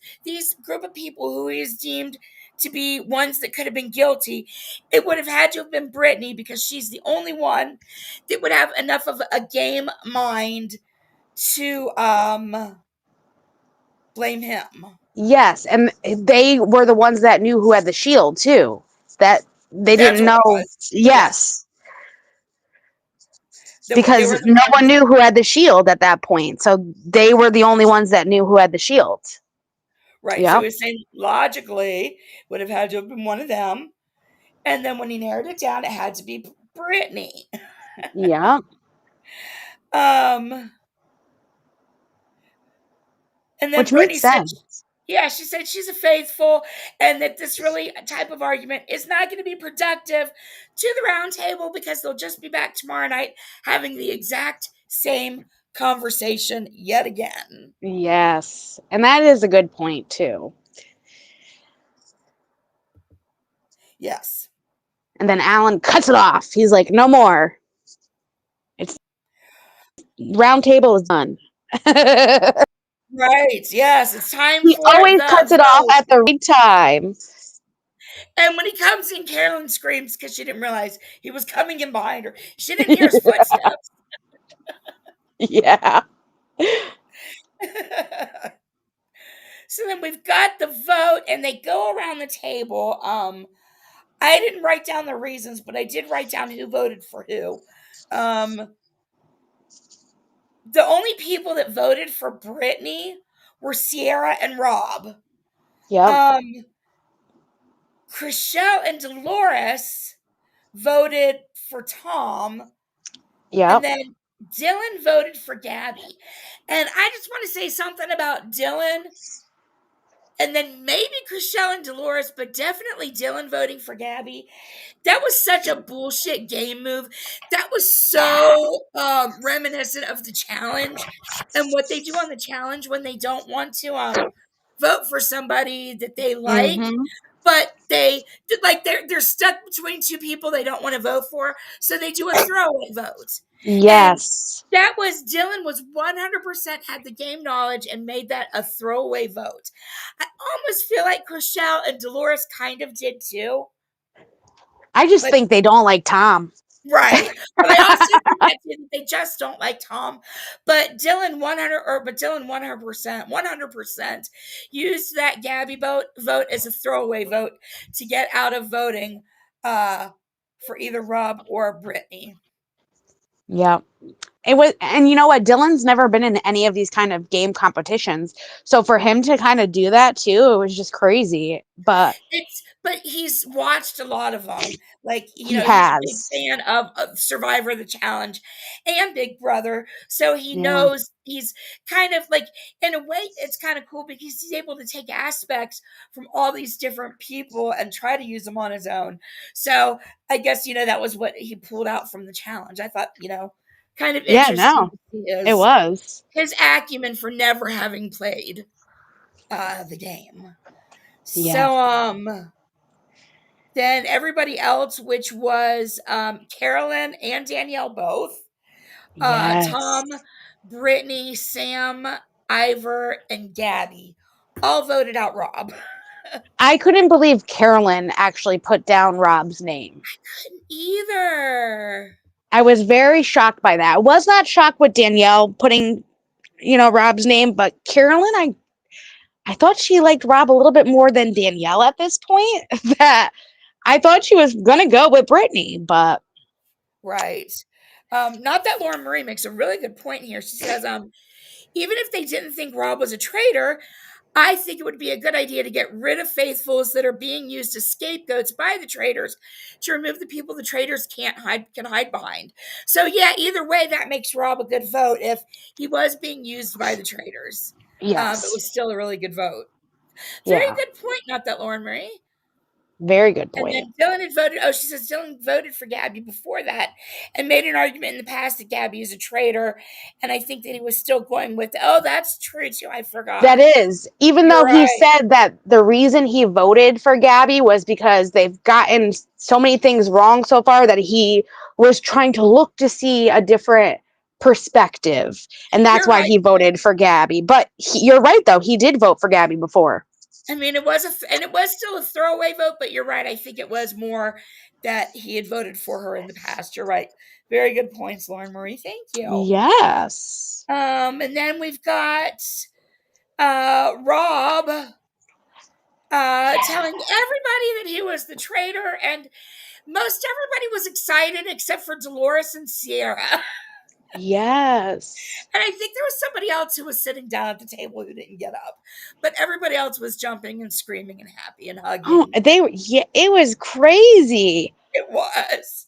group of people who he is deemed to be ones that could have been guilty, it would have had to have been Britney, because she's the only one that would have enough of a game mind to blame him. Yes, and they were the ones that knew who had the shield too. That they That's didn't what know. it was. Yes. They Because were the no ones. one knew who had the shield at that point. So they were the only ones that knew who had the shield. Right. Yep. So he was saying logically would have had to have been one of them. And then when he narrowed it down, it had to be Britney. Yeah. And then Which Britney makes said, sense. yeah, she said she's a faithful, and that this really type of argument is not going to be productive to the round table, because they'll just be back tomorrow night having the exact same conversation yet again. Yes. And that is a good point too. Yes. And then Alan cuts it off. He's like, no more. It's round table is done. Right. Yes. It's time He for always the cuts it off vote. at the right time. And when he comes in, Carolyn screams because she didn't realize he was coming in behind her. She didn't hear his footsteps. Yeah. So then we've got the vote, and they go around the table. I didn't write down the reasons, but I did write down who voted for who. The only people that voted for Britney were Ciara and Rob. Yep. Chrishell and Dolores voted for Tom. Yep. And then Dylan voted for Gabby. And I just want to say something about Dylan and then maybe Chrishell and Dolores, but definitely Dylan voting for Gabby. That was such a bullshit game move. That was so reminiscent of the challenge and what they do on the challenge when they don't want to vote for somebody that they like, Mm-hmm. but they're stuck between two people they don't want to vote for, so they do a throwaway vote. And Yes. that was Dylan was 100% had the game knowledge and made that a throwaway vote. I almost feel like Chrishell and Dolores kind of did too. I just But think they don't like Tom. right. But I also think that they just don't like Tom. But Dylan 100% used that Gabby vote as a throwaway vote to get out of voting for either Rob or Britney. Yeah. It was, and you know what? Dylan's never been in any of these kind of game competitions. So for him to kind of do that too, it was just crazy. But But he's watched a lot of them. Like, he he's a big has. fan of Survivor the Challenge and Big Brother. So he Yeah. knows he's kind of like, in a way, it's kind of cool because he's able to take aspects from all these different people and try to use them on his own. So I guess, that was what he pulled out from the challenge. I thought, kind of Yeah, interesting no. to see It was. his acumen for never having played the game. Yeah. So, then everybody else, which was Carolyn and Danielle both, Yes. Tom, Britney, Sam, Ivar, and Gabby all voted out Rob. I couldn't believe Carolyn actually put down Rob's name. Either. I was very shocked by that. I was not shocked with Danielle putting, Rob's name, but Carolyn, I thought she liked Rob a little bit more than Danielle at this point. That I thought she was gonna go with Britney, but Right. Not that Lauren Marie makes a really good point here. She says, even if they didn't think Rob was a traitor, I think it would be a good idea to get rid of faithfuls that are being used as scapegoats by the traitors to remove the people the traitors can hide behind. So yeah, either way, that makes Rob a good vote if he was being used by the traitors. It yes. was still a really good vote. Very Yeah. good point, not that Lauren Marie. Very good And point. then Dylan had voted. Oh, she says Dylan voted for Gabby before that and made an argument in the past that Gabby is a traitor. And I think that he was still going with, oh, that's true too. I forgot. That is, even You're though he right. said that the reason he voted for Gabby was because they've gotten so many things wrong so far that he was trying to look to see a different perspective. And that's You're why right. he voted for Gabby. But you're right, though. He did vote for Gabby before. I mean, it was and it was still a throwaway vote, but you're right. I think it was more that he had voted for her in the past. You're right. Very good points, Lauren Marie. Thank you. Yes. And then we've got Rob telling everybody that he was the traitor, and most everybody was excited except for Dolores and Ciara. Yes. And I think there was somebody else who was sitting down at the table who didn't get up, but everybody else was jumping and screaming and happy and Oh, hugging. yeah, it was crazy. It was.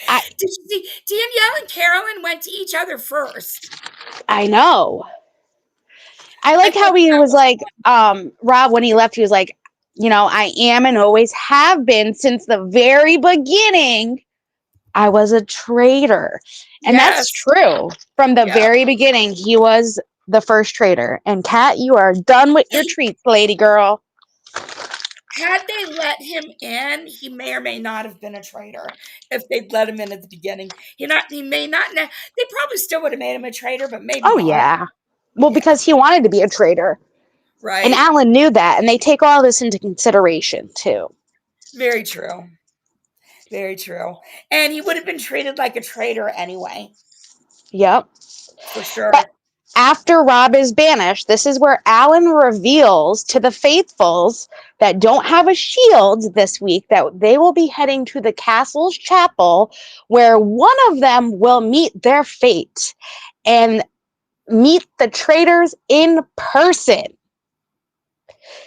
I Did you see Danielle and Carolyn went to each other first? I know. I I like thought how he that was was like, Rob, when he left, he was like, I am and always have been since the very beginning. I was a traitor. And that's yes. true. From the Yeah. very beginning, he was the first traitor. And Kat, you are done with your treats, lady girl. Had they let him in, he may or may not have been a traitor. If they'd let him in at the beginning, he may not. They probably still would have made him a traitor, but maybe Oh, not. yeah. Well, Yeah. because he wanted to be a traitor. And Right. Alan knew that. And they take all this into consideration, too. Very true. Very true. And he would have been treated like a traitor anyway. Yep. For But sure. after Rob is banished, this is where Alan reveals to the faithfuls that don't have a shield this week that they will be heading to the castle's chapel where one of them will meet their fate and meet the traitors in person.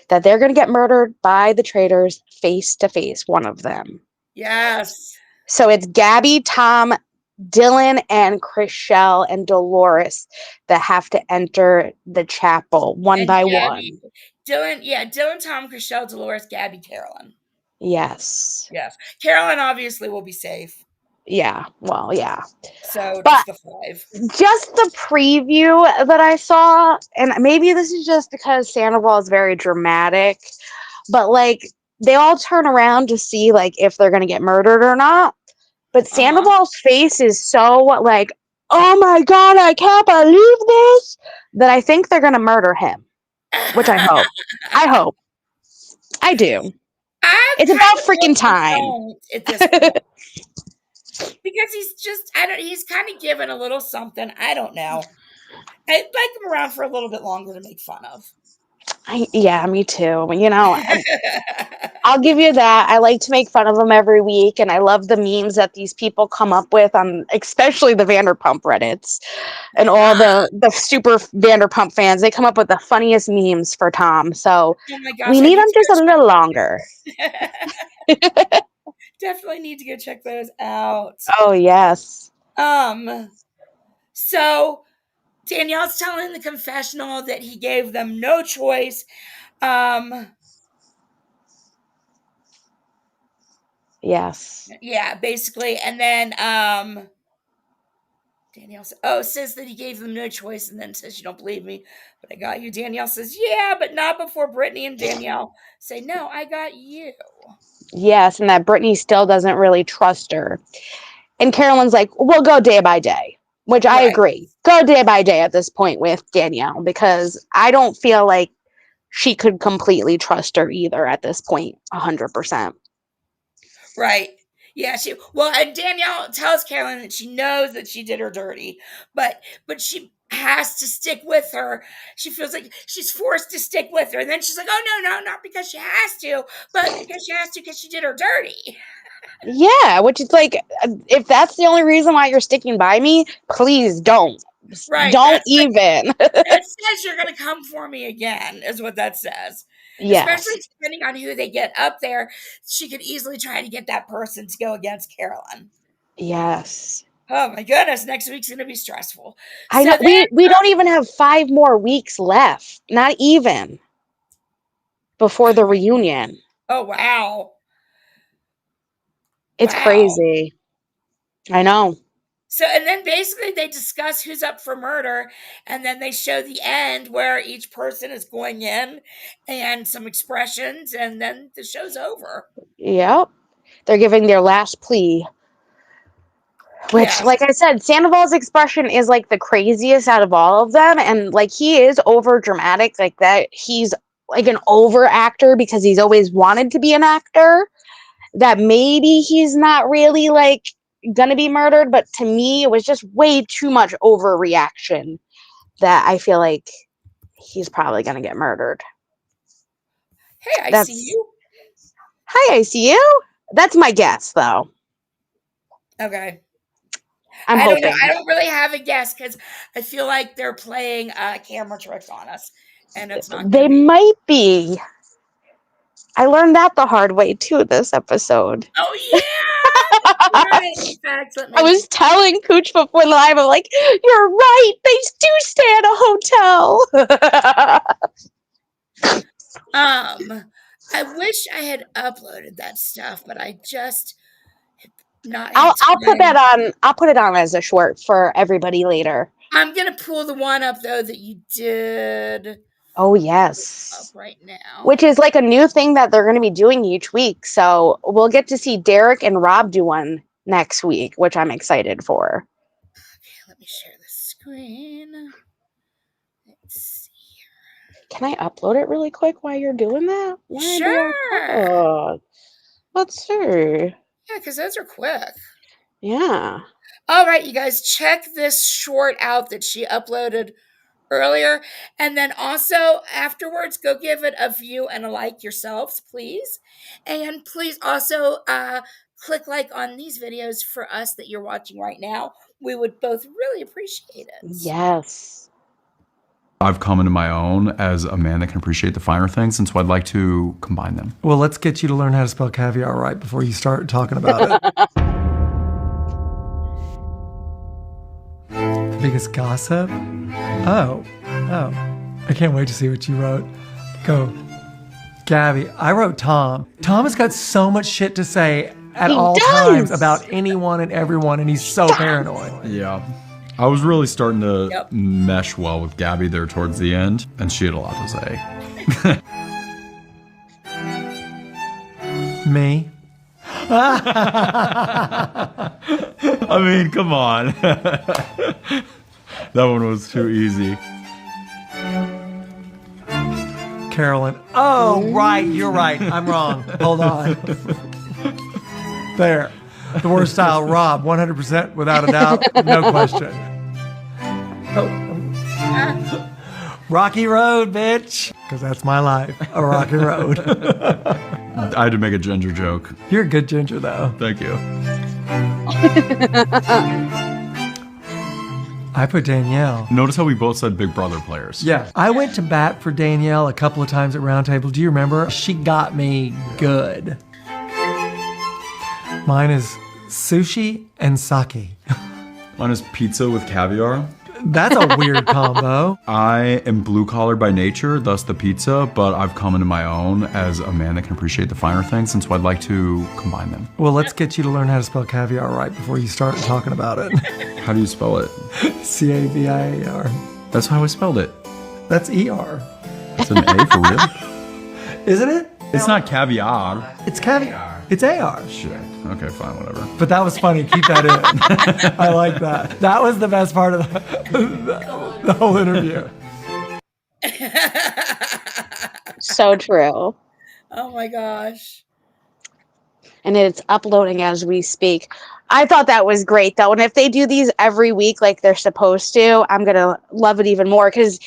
That they're going to get murdered by the traitors face to face, one of them. Yes. So it's Gabby, Tom, Dylan and Chrishell and Dolores that have to enter the chapel one And by Gabby, one. Dylan, Tom, Chrishell, Dolores, Gabby, Carolyn. Yes. Yes. Carolyn obviously will be safe. Yeah. Well, yeah. So But just the 5. just the preview that I saw, and maybe this is just because Sandoval is very dramatic, but like they all turn around to see like if they're gonna get murdered or not. But Sandoval's face is so like, oh my god, I can't believe this, that I think they're gonna murder him. Which I hope. I hope. I do. I It's kind about of freaking hope they time. don't at this point. Because he's kind of given a little something. I don't know. I'd like him around for a little bit longer to make fun of. Yeah, me too. You know, I'll give you that. I like to make fun of them every week, and I love the memes that these people come up with on, especially the Vanderpump Reddits and all the super Vanderpump fans. They come up with the funniest memes for Tom. So Oh my gosh, we I need need them just a to little longer. go check. Definitely need to go check those out. Oh yes. So Danielle's telling the confessional that he gave them no choice. Yes. Yeah, basically. And then Danielle says that he gave them no choice, and then says, "You don't believe me, but I got you." Danielle says, "Yeah, but not before Britney and Danielle say, no, I got you." Yes, and that Britney still doesn't really trust her. And Carolyn's like, we'll go day by day, which I Right. agree. Go day by day at this point with Danielle, because I don't feel like she could completely trust her either at this point, 100%. Right. Yeah, and Danielle tells Carolyn that she knows that she did her dirty, but she has to stick with her. She feels like she's forced to stick with her. And then she's like, "Oh no, not because she has to, but because she has to because she did her dirty." Yeah, which is like, if that's the only reason why you're sticking by me, please don't. Right. Don't even. That says you're going to come for me again, is what that says. Yes. Especially depending on who they get up there, she could easily try to get that person to go against Carolyn. Yes. Oh my goodness, next week's going to be stressful. I So know. then, We don't even have 5 more weeks left. Not even. Before the reunion. oh wow. It's Wow. crazy. I know. So, and then basically they discuss who's up for murder, and then they show the end where each person is going in and some expressions, and then the show's over. Yep. They're giving their last plea. Which, Yes. like I said, Sandoval's expression is like the craziest out of all of them. And like he is over dramatic, like that. He's like an over actor because he's always wanted to be an actor. That maybe he's not really like gonna be murdered, but to me, it was just way too much overreaction that I feel like he's probably gonna get murdered. Hey, I see That's you. Hi, I see you. That's my guess, though. Okay. I'm I don't know. hoping. I don't really have a guess because I feel like they're playing camera tricks on us, and it's not going They to be. might be. I learned that the hard way too this episode. Oh yeah. Right. In fact, let I me. was telling Kooch before live, I'm like, you're right. They do stay at a hotel. I wish I had uploaded that stuff, but I just have not had I'll put that time. on. I'll put it on as a short for everybody later. I'm gonna pull the one up though that you did Oh up yes. right now. Which is like a new thing that they're going to be doing each week. So we'll get to see Derek and Rob do one next week, which I'm excited for. Okay, let me share the screen. Let's see. Can I upload it really quick while you're doing that? Sure. Let's see. Yeah, because those are quick. Yeah. All right, you guys, check this short out that she uploaded earlier. And then also afterwards, go give it a view and a like yourselves, please. And please also click like on these videos for us that you're watching right now. We would both really appreciate it. Yes. I've come into my own as a man that can appreciate the finer things, and so I'd like to combine them. Well, let's get you to learn how to spell caviar right before you start talking about it. biggest gossip? Oh. I can't wait to see what you wrote. Go. Gabby, I wrote Tom. Tom has got so much shit to say at all times about anyone and everyone, and he's so paranoid. Yeah. I was really starting to mesh well with Gabby there towards the end, and she had a lot to say. Me? I mean, come on. That one was too easy. Carolyn. Oh, right. You're right. I'm wrong. Hold on. There. The worst style, Rob. 100% without a doubt. No question. Oh. Rocky road, bitch. Because that's my life. A rocky road. I had to make a ginger joke. You're a good ginger, though. Thank you. I put Danielle. Notice how we both said Big Brother players. Yeah. I went to bat for Danielle a couple of times at Roundtable. Do you remember? She got me good. Mine is sushi and sake. Mine is pizza with caviar. That's a weird combo. I am blue collar by nature, thus the pizza, but I've come into my own as a man that can appreciate the finer things, and so I'd like to combine them. Well, let's get you to learn how to spell caviar right before you start talking about it. How do you spell it? C-A-V-I-A-R. That's how I spelled it. That's E-R. It's an A for real? Isn't it? It's not caviar. It's caviar. It's A-R. Shit. Okay, fine, whatever. But that was funny. Keep that in. I like that. That was the best part of the whole interview. So true. Oh my gosh. And it's uploading as we speak. I thought that was great, though. And if they do these every week like they're supposed to, I'm going to love it even more because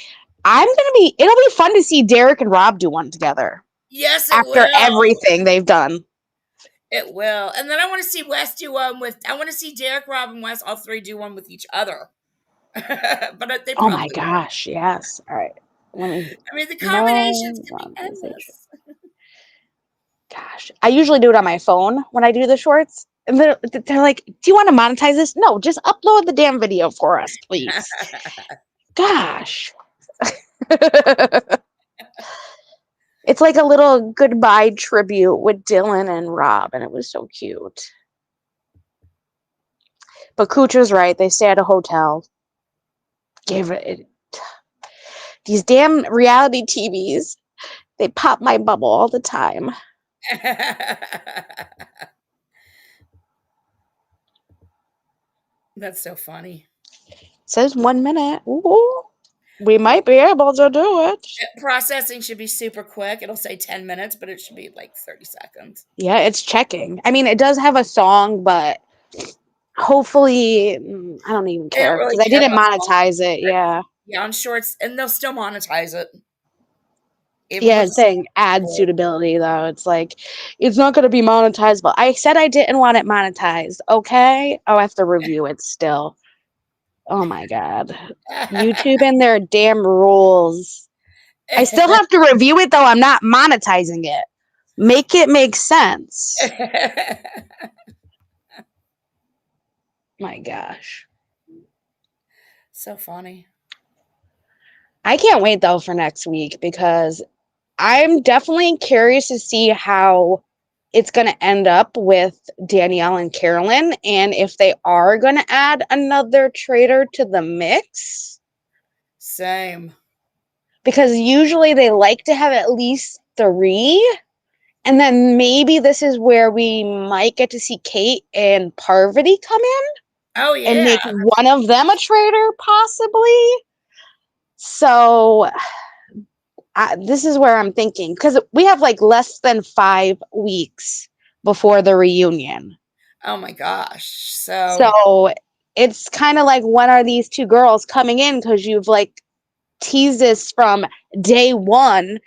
it'll be fun to see Derek and Rob do one together. Yes, it after will. everything they've done. It will. And then I want to see Wes do one I want to see Derek, Rob, and Wes, all three do one with each other. But they Oh my gosh, yes. All right. The combinations can be endless. Gosh. I usually do it on my phone when I do the shorts. And they're like, do you want to monetize this? No, just upload the damn video for us, please. Gosh. It's like a little goodbye tribute with Dylan and Rob, and it was so cute. But Kooch was right. They stay at a hotel. These damn reality TVs, they pop my bubble all the time. That's so funny. It says 1 minute. Ooh. We might be able to do it. Processing should be super quick. It'll say 10 minutes, but it should be like 30 seconds. Yeah, it's checking. I mean, it does have a song, but hopefully, I don't even care because I didn't monetize it. Yeah. Yeah, on shorts, and they'll still monetize it. It's saying ad suitability, though. It's like, it's not going to be monetized, but I said I didn't want it monetized. Okay. I'll have to review it still. Oh my God. YouTube and their damn rules. I still have to review it, though. I'm not monetizing it. Make it make sense. My gosh. So funny. I can't wait, though, for next week because I'm definitely curious to see how it's going to end up with Danielle and Carolyn, and if they are going to add another traitor to the mix. Same. Because usually they like to have at least 3, and then maybe this is where we might get to see Kate and Parvati come in. Oh, yeah. And make one of them a traitor, possibly. So this is where I'm thinking, because we have like less than 5 weeks before the reunion. Oh my gosh. So it's kind of like, when are these 2 girls coming in? Because you've like teased this from day 1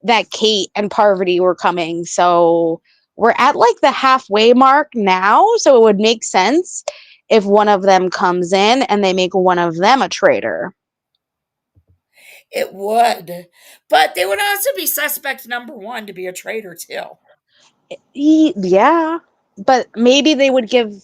that Kate and Parvati were coming. So we're at like the halfway mark now. So it would make sense if one of them comes in and they make one of them a traitor. It would. But they would also be suspect number 1 to be a traitor too. Yeah. But maybe they would give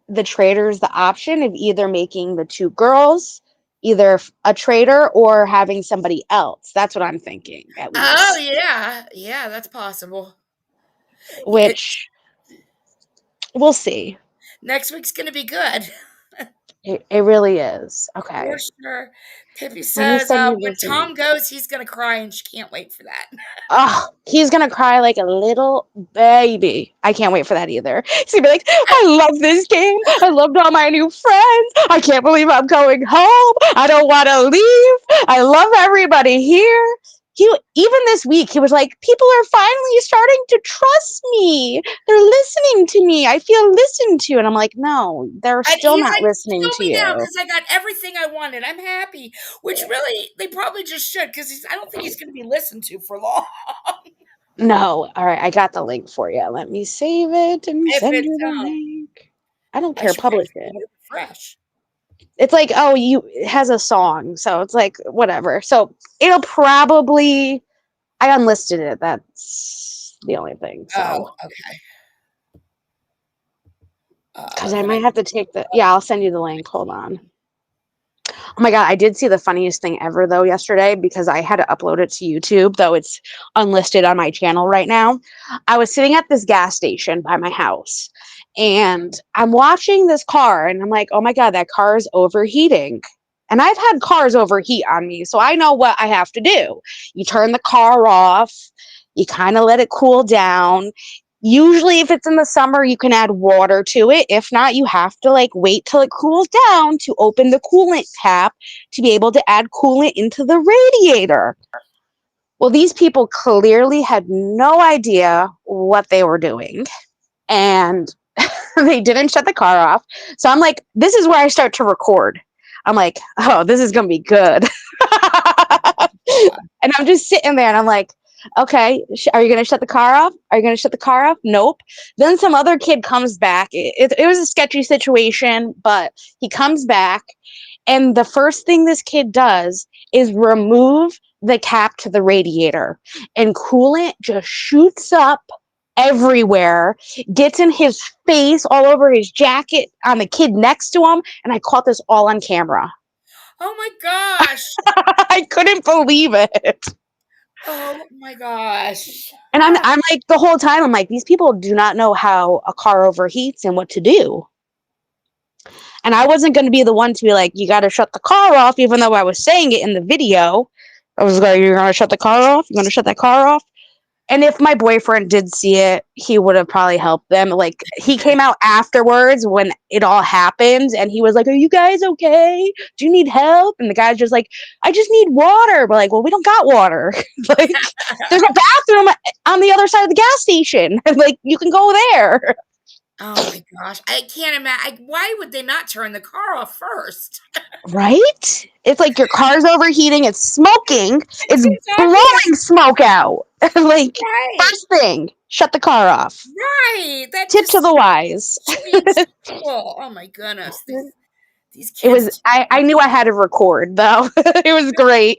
the traitors the option of either making the 2 girls either a traitor or having somebody else. That's what I'm thinking, at least. Oh yeah, that's possible. Which we'll see. Next week's gonna be good. It really is. Okay. For sure. Pippi Let me says send you when this Tom link. goes, he's gonna cry, and she can't wait for that. Oh, he's gonna cry like a little baby. I can't wait for that either. He's gonna be like, I love this game. I loved all my new friends. I can't believe I'm going home. I don't want to leave. I love everybody here. Even this week, he was like, people are finally starting to trust me. They're listening to me. I feel listened to. And I'm like, no, they're And still he's not like, listening kill to me now you. because I got everything I wanted. I'm happy. Which really, they probably just should because I don't think he's going to be listened to for long. No. All right. I got the link for you. Let me save it and If send it's you the link. I don't I care. should probably Publish it. refresh. It's like, oh, it has a song. So it's like, whatever. So it'll probably, I unlisted it. That's the only thing. So, Okay. because I might have to take I'll send you the link. Hold on. Oh my God, I did see the funniest thing ever though yesterday because I had to upload it to YouTube, though it's unlisted on my channel right now. I was sitting at this gas station by my house and I'm watching this car and I'm like, oh my God, that car is overheating. And I've had cars overheat on me, so I know what I have to do. You turn the car off, you kind of let it cool down. Usually, if it's in the summer, you can add water to it. If not, you have to like wait till it cools down to open the coolant tap to be able to add coolant into the radiator. Well, these people clearly had no idea what they were doing. And they didn't shut the car off. So I'm like, this is where I start to record. I'm like, oh, this is going to be good. And I'm just sitting there and I'm like, okay, are you going to shut the car off? Are you going to shut the car off? Nope. Then some other kid comes back. It was a sketchy situation, but he comes back. And the first thing this kid does is remove the cap to the radiator. And coolant just shoots up everywhere, gets in his face, all over his jacket, on the kid next to him. And I caught this all on camera. Oh my gosh. I couldn't believe it. Oh my gosh. And I'm like, the whole time, I'm like, these people do not know how a car overheats and what to do. And I wasn't going to be the one to be like, you got to shut the car off, even though I was saying it in the video. I was like, you're going to shut the car off? You're going to shut that car off? And if my boyfriend did see it, he would have probably helped them. Like, he came out afterwards when it all happened, and he was like, are you guys okay? Do you need help? And the guy's just like, I just need water. We're like, well, we don't got water. Like, there's a bathroom on the other side of the gas station. Like, you can go there. Oh my gosh. I can't imagine. Why would they not turn the car off first? Right? It's like your car's overheating, it's smoking, it's Exactly. blowing smoke out. Like, Right. first thing, shut the car off. Right. That Tip to the wise. oh my goodness. These kids. It was, I knew I had to record, though. It was great.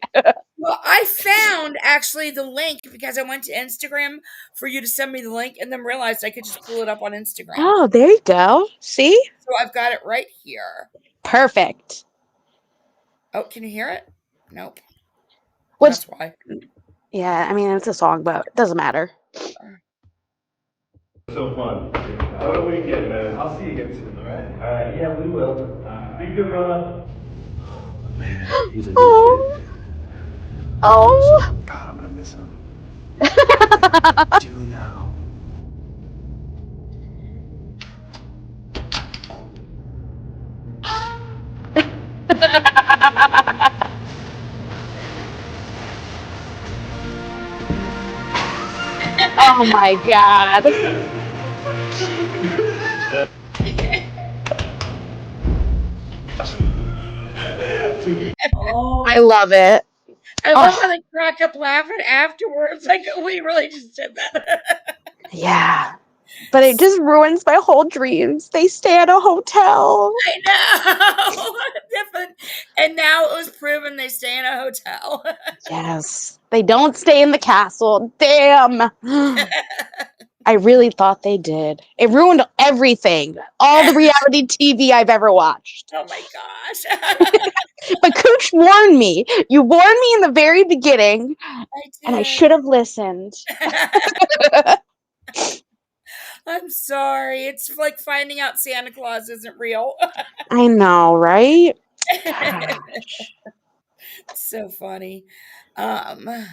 Well, I found actually the link because I went to Instagram for you to send me the link and then realized I could just pull it up on Instagram. Oh, there you go. See? So I've got it right here. Perfect. Oh, can you hear it? Nope. Which, that's why. Yeah, I mean, it's a song, but it doesn't matter. So fun. What a weekend, man. I'll see you again soon, all right? All right, yeah, we will. Be good, brother. Man, he's a new Oh. kid. Oh. God, I'm gonna miss him. Do now. Oh my God. I love it. I love how they crack up laughing afterwards. Like, we really just did that. Yeah. But it just ruins my whole dreams. They stay at a hotel. I know. Different. And now it was proven they stay in a hotel. Yes. They don't stay in the castle. Damn. I really thought they did. It ruined everything. All the reality TV I've ever watched. Oh my gosh. But Kooch warned me. You warned me in the very beginning, and I should have listened. I'm sorry. It's like finding out Santa Claus isn't real. I know, right? So funny. Let's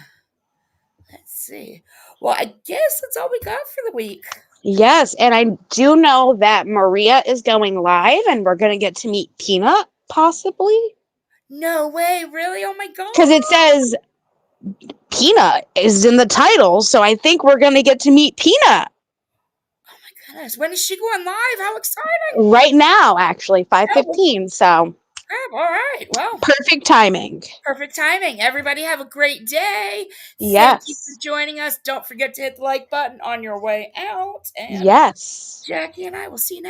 see. Well, I guess that's all we got for the week. Yes, and I do know that Maria is going live, and we're going to get to meet Peanut, possibly. No way, really? Oh my god. Because it says Peanut is in the title, so I think we're going to get to meet Peanut. Oh my goodness. When is she going live? How exciting. Right now, actually, 5:15, so. All right. Well, perfect timing. Perfect timing. Everybody have a great day. Yes. Thank you for joining us. Don't forget to hit the like button on your way out. And yes. Jackie and I will see you next